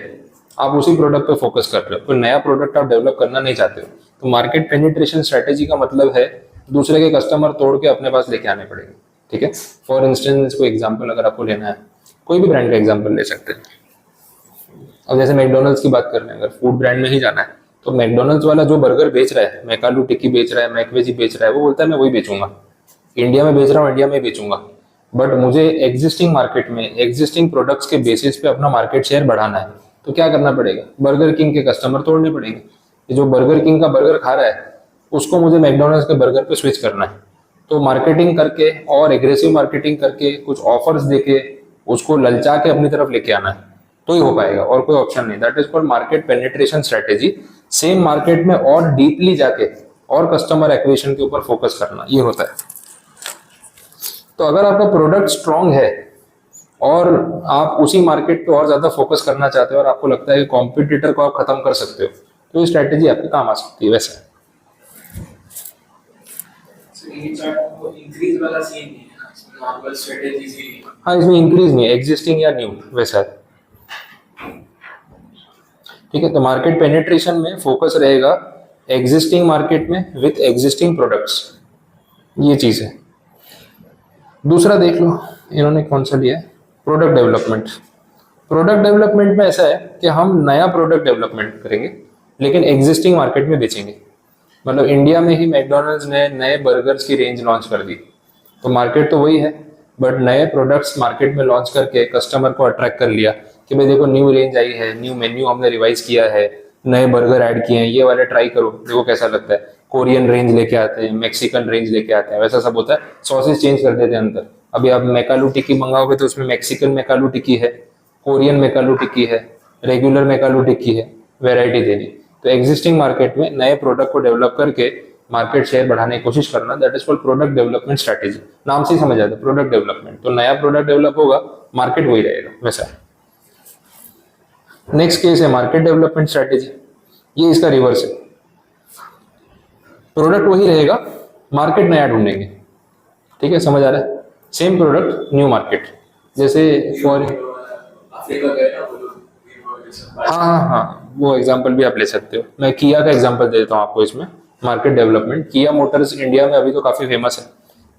आप उसी प्रोडक्ट पे फोकस कर रहे हो, कोई नया प्रोडक्ट आप डेवलप करना नहीं चाहते हो। तो मार्केट पेनिट्रेशन स्ट्रेटेजी का मतलब है दूसरे के कस्टमर तोड़ के अपने पास लेके आने पड़ेंगे, ठीक है। फॉर इंस्टेंस कोई एग्जाम्पल अगर आपको लेना है, कोई भी ब्रांड का एग्जाम्पल ले सकते हैं। अब जैसे मैकडोनल्ड्स की बात कर रहे हैं, अगर फूड ब्रांड में ही जाना है तो मैकडोनल्ड्स वाला जो बर्गर बेच रहा है, मैकालू टिक्की बेच रहा है, मैकवेजी बेच रहा है, वो बोलता है मैं वही बेचूंगा, इंडिया में बेच रहा हूँ, इंडिया में बेचूंगा। बट मुझे एग्जिस्टिंग मार्केट में एग्जिस्टिंग प्रोडक्ट्स के बेसिस पे अपना मार्केट शेयर बढ़ाना है, तो क्या करना पड़ेगा, बर्गर किंग के कस्टमर तोड़ने पड़ेंगे। ये जो बर्गर किंग का बर्गर खा रहा है उसको मुझे मैकडोनल्ड्स के बर्गर पे स्विच करना है। तो मार्केटिंग करके और एग्रेसिव मार्केटिंग करके कुछ ऑफर्स देके उसको ललचा के अपनी तरफ लेके आना है, तो ही हो पाएगा, और कोई ऑप्शन नहीं। That is called market penetration strategy. Same market में और डीपली जाके और कस्टमर एक्विजिशन के ऊपर फोकस करना, ये होता है। तो अगर आपका प्रोडक्ट स्ट्रांग है और आप उसी मार्केट पे और ज्यादा फोकस करना चाहते हो और आपको लगता है कि कॉम्पिटिटर को आप खत्म कर सकते हो, तो ये स्ट्रेटेजी आपके काम आ सकती है। वैसे हाँ, इसमें इंक्रीज नहीं है, एग्जिस्टिंग या न्यू वैसा है। ठीक है, तो मार्केट पेनिट्रेशन में फोकस रहेगा एग्जिस्टिंग मार्केट में विथ एग्जिस्टिंग प्रोडक्ट्स, ये चीज है। दूसरा देख लो इन्होंने कौन सा लिया है, प्रोडक्ट डेवलपमेंट। प्रोडक्ट डेवलपमेंट में ऐसा है कि हम नया प्रोडक्ट डेवलपमेंट करेंगे लेकिन एग्जिस्टिंग मार्केट में बेचेंगे। मतलब इंडिया में ही मैकडोनल्ड्स ने नए बर्गर्स की रेंज लॉन्च कर दी, तो मार्केट तो वही है, बट नए प्रोडक्ट्स मार्केट में लॉन्च करके कस्टमर को अट्रैक्ट कर लिया कि भाई देखो न्यू रेंज आई है, न्यू मेन्यू हमने रिवाइज किया है, नए बर्गर ऐड किए हैं, ये वाले ट्राई करो, देखो कैसा लगता है। कोरियन रेंज लेके आते हैं, मैक्सिकन रेंज लेके आते हैं, वैसा सब होता है। सॉसेज चेंज कर देते हैं अंदर। अभी आप मैकालू टिक्की मंगाओगे तो उसमें मैक्सिकन मैकालू टिक्की है, कोरियन मैकालू टिक्की है, रेगुलर मैकालू टिक्की है, वेराइटी देनी। तो एग्जिस्टिंग मार्केट में नए प्रोडक्ट को डेवलप करके मार्केट शेयर बढ़ाने की कोशिश करना, that is called product development strategy. नाम से ही समझ आता है प्रोडक्ट डेवलपमेंट। तो नया प्रोडक्ट डेवलप होगा, मार्केट वही रहेगा वैसा। नेक्स्ट केस है मार्केट डेवलपमेंट स्ट्रेटेजी, ये इसका रिवर्स है। प्रोडक्ट वही रहेगा, मार्केट नया ढूंढेंगे। ठीक है, समझ आ रहा है? Same product new market. जैसे फॉर हाँ, वो एग्जांपल भी आप ले सकते हो। मैं किया का एग्जांपल दे देता हूँ आपको इसमें। मार्केट डेवलपमेंट, किया मोटर्स इंडिया में अभी तो काफी फेमस है,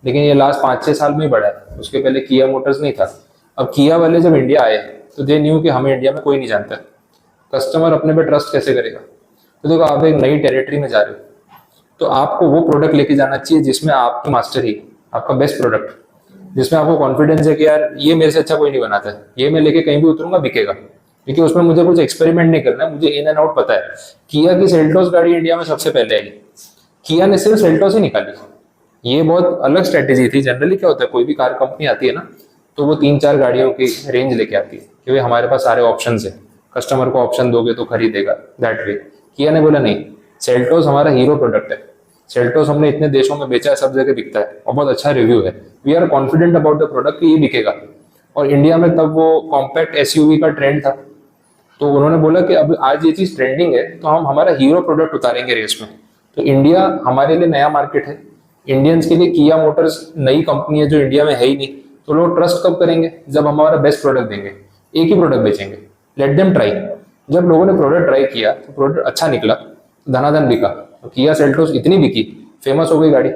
लेकिन ये लास्ट 5-6 साल में ही बढ़ा है। उसके पहले किया मोटर्स नहीं था। अब किया वाले जब इंडिया आए तो दे न्यू कि हमें इंडिया में कोई नहीं जानता, कस्टमर अपने पे ट्रस्ट कैसे करेगा। तो देखो, आप एक नई टेरिटरी में जा रहे हो तो आपको वो प्रोडक्ट लेके जाना चाहिए जिसमें आपकी मास्टरी, आपका बेस्ट प्रोडक्ट, जिसमें आपको कॉन्फिडेंस है कि यार ये मेरे से अच्छा कोई नहीं बनाता है, ये मैं लेके कहीं भी उतरूंगा बिकेगा, क्योंकि उसमें मुझे कुछ एक्सपेरिमेंट नहीं करना है, मुझे इन एंड आउट पता है। किया की सेल्टोस गाड़ी इंडिया में सबसे पहले आई, किया ने सिर्फ सेल्टोस ही निकाली। ये बहुत अलग स्ट्रेटेजी थी। जनरली क्या होता है, कोई भी कार कंपनी आती है ना, तो वो 3-4 गाड़ियों की रेंज लेके आती है कि भाई हमारे पास सारे ऑप्शन है, कस्टमर को ऑप्शन दोगे तो खरीदेगा, दैट वे। किया ने बोला नहीं, सेल्टोस हमारा हीरो प्रोडक्ट है, सेल्टोस हमने इतने देशों में बेचा है, सब जगह बिकता है और बहुत अच्छा रिव्यू है, we are confident about the product कि ये बिकेगा। और इंडिया में तब वो कॉम्पैक्ट एसयूवी का ट्रेंड था, तो उन्होंने बोला कि अब आज ये चीज ट्रेंडिंग है तो हम हमारा हीरो प्रोडक्ट उतारेंगे रेस में। तो इंडिया हमारे लिए नया मार्केट है, इंडियंस के लिए किया मोटर्स नई कंपनी है जो इंडिया में है ही नहीं। तो लोग ट्रस्ट कब करेंगे, जब हमारा बेस्ट प्रोडक्ट देंगे, एक ही प्रोडक्ट बेचेंगे, लेट देम ट्राई। जब लोगों ने प्रोडक्ट ट्राई किया तो प्रोडक्ट अच्छा निकला, धनाधन बिका, तो किया सेल्टोस इतनी बिकी, फेमस हो गई गाड़ी।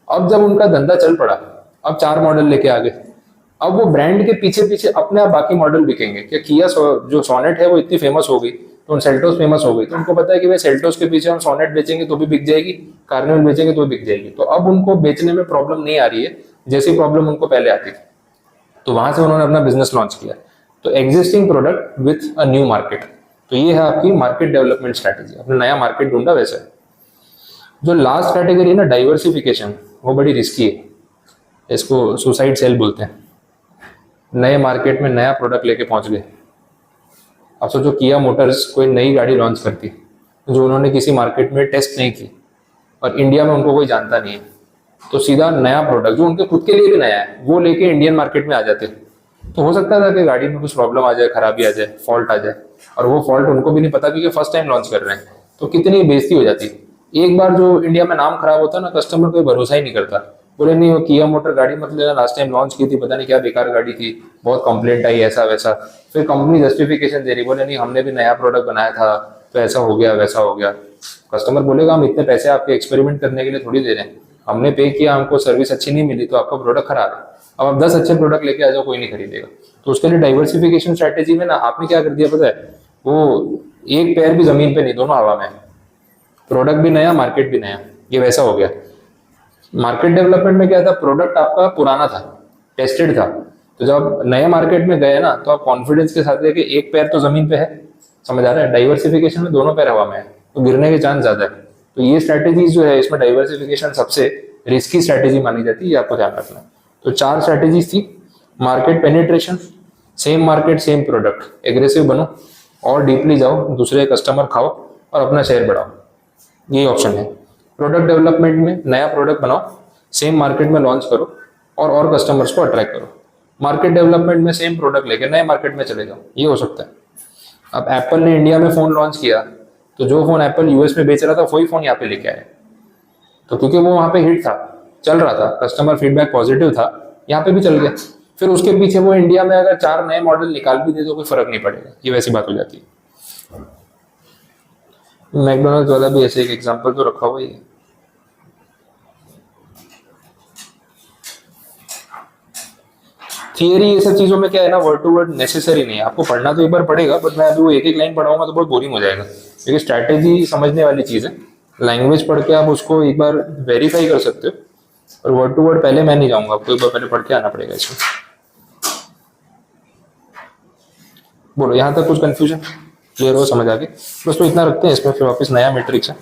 अब जब उनका धंधा चल पड़ा, अब 4 मॉडल लेके आ गए, अब वो ब्रांड के पीछे पीछे अपने आप बाकी मॉडल बिकेंगे। क्या किया जो सोनेट है वो इतनी फेमस हो गई तो सेल्टोस फेमस हो गई, तो उनको पता है कि भाई सेल्टोस के पीछे हम सोनेट बेचेंगे तो भी बिक जाएगी, कार्निवल बेचेंगे तो भी बिक जाएगी। तो अब उनको बेचने में प्रॉब्लम नहीं आ रही है जैसी प्रॉब्लम उनको पहले आती थी। तो वहां से उन्होंने अपना बिजनेस लॉन्च किया। तो existing product with a new market, तो ये है आपकी मार्केट डेवलपमेंट स्ट्रैटेजी। अपने नया मार्केट ढूंढा वैसा है। जो लास्ट कैटेगरी है ना, डाइवर्सिफिकेशन, वो बड़ी रिस्की है, इसको सुसाइड सेल बोलते हैं। नए मार्केट में नया प्रोडक्ट लेके पहुंच गए। अब सोचो किया मोटर्स कोई नई गाड़ी लॉन्च करती जो उन्होंने किसी मार्केट में टेस्ट नहीं की और इंडिया में उनको कोई जानता नहीं है, तो सीधा नया प्रोडक्ट जो उनके खुद के लिए भी नया है वो लेके इंडियन मार्केट में आ जाते। तो हो सकता था कि गाड़ी में कुछ प्रॉब्लम आ जाए, खराबी आ जाए, फॉल्ट आ जाए, और वो फॉल्ट उनको भी नहीं पता क्योंकि फर्स्ट टाइम लॉन्च कर रहे हैं। तो कितनी बेइज्जती हो जाती। एक बार जो इंडिया में नाम खराब होता ना, कस्टमर कोई भरोसा ही नहीं करता, बोले नहीं वो किया मोटर गाड़ी मत लेना, लास्ट टाइम लॉन्च की थी, पता नहीं क्या बेकार गाड़ी थी, बहुत कंप्लेंट आई, ऐसा वैसा। फिर कंपनी जस्टिफिकेशन दे रही, बोले नहीं हमने भी नया प्रोडक्ट बनाया था तो ऐसा हो गया वैसा हो गया। कस्टमर बोलेगा हम इतने पैसे आपके एक्सपेरिमेंट करने के लिए थोड़ी दे रहे हैं, हमने पे किया, हमको सर्विस अच्छी नहीं मिली तो आपका प्रोडक्ट खराब है, अब आप 10 अच्छे प्रोडक्ट लेके आ जाओ, कोई नहीं खरीदेगा। तो उसके लिए डाइवर्सिफिकेशन स्ट्रेटेजी में ना आपने क्या कर दिया पता है, वो एक पैर भी जमीन पे नहीं, दोनों हवा में, प्रोडक्ट भी नया, मार्केट भी नया, ये वैसा हो गया। मार्केट डेवलपमेंट में क्या था, प्रोडक्ट आपका पुराना था, टेस्टेड था, तो जब नए मार्केट में गए ना तो आप कॉन्फिडेंस के साथ देखिए एक पैर तो जमीन पे है, समझ आ रहा है। डाइवर्सिफिकेशन में दोनों पैर हवा में है तो गिरने के चांस ज्यादा है। तो ये स्ट्रैटेजीज जो है इसमें डाइवर्सिफिकेशन सबसे रिस्की स्ट्रैटेजी मानी जाती है, ये आपको ध्यान रखना है। तो 4 स्ट्रैटेजीज थी। Market penetration, same market same product, aggressive बनो और डीपली जाओ, दूसरे कस्टमर खाओ और अपना शेयर बढ़ाओ, यही ऑप्शन है। प्रोडक्ट डेवलपमेंट में नया प्रोडक्ट बनाओ, सेम मार्केट में लॉन्च करो और कस्टमर्स को अट्रैक्ट करो। मार्केट डेवलपमेंट में सेम प्रोडक्ट लेके नए मार्केट में चले जाओ, ये हो सकता है। अब एप्पल ने इंडिया में फोन लॉन्च किया, तो जो फोन एप्पल यूएस में बेच रहा था वही फोन यहाँ पे लेके आए, तो क्योंकि वो वहां पे हिट था, चल रहा था, कस्टमर फीडबैक पॉजिटिव था, यहाँ पे भी चल गया। फिर उसके पीछे वो इंडिया में अगर 4 नए मॉडल निकाल भी दे तो कोई फर्क नहीं पड़ेगा, ये वैसी बात हो जाती है। मैकडोनल्ड्स वाला भी ऐसे एक एग्जांपल तो रखा हुआ ही है। थियरी ये सब चीजों में क्या है ना, वर्ड टू वर्ड नेसेसरी नहीं है, आपको पढ़ना तो एक बार पड़ेगा, बट मैं अभी वो एक लाइन पढ़ाऊंगा तो बहुत बोरिंग हो जाएगा, क्योंकि स्ट्रैटेजी समझने वाली चीज है। लैंग्वेज पढ़ के आप उसको एक बार वेरीफाई कर सकते हो, और वर्ड टू वर्ड पहले मैं नहीं जाऊंगा, आपको एक बार पहले पढ़ के आना पड़ेगा इसमें। बोलो यहाँ तक कुछ कंफ्यूजन क्लियर हो, समझ आ गई? बस तो इतना रखते हैं इसमें, फिर वापस नया मैट्रिक्स है।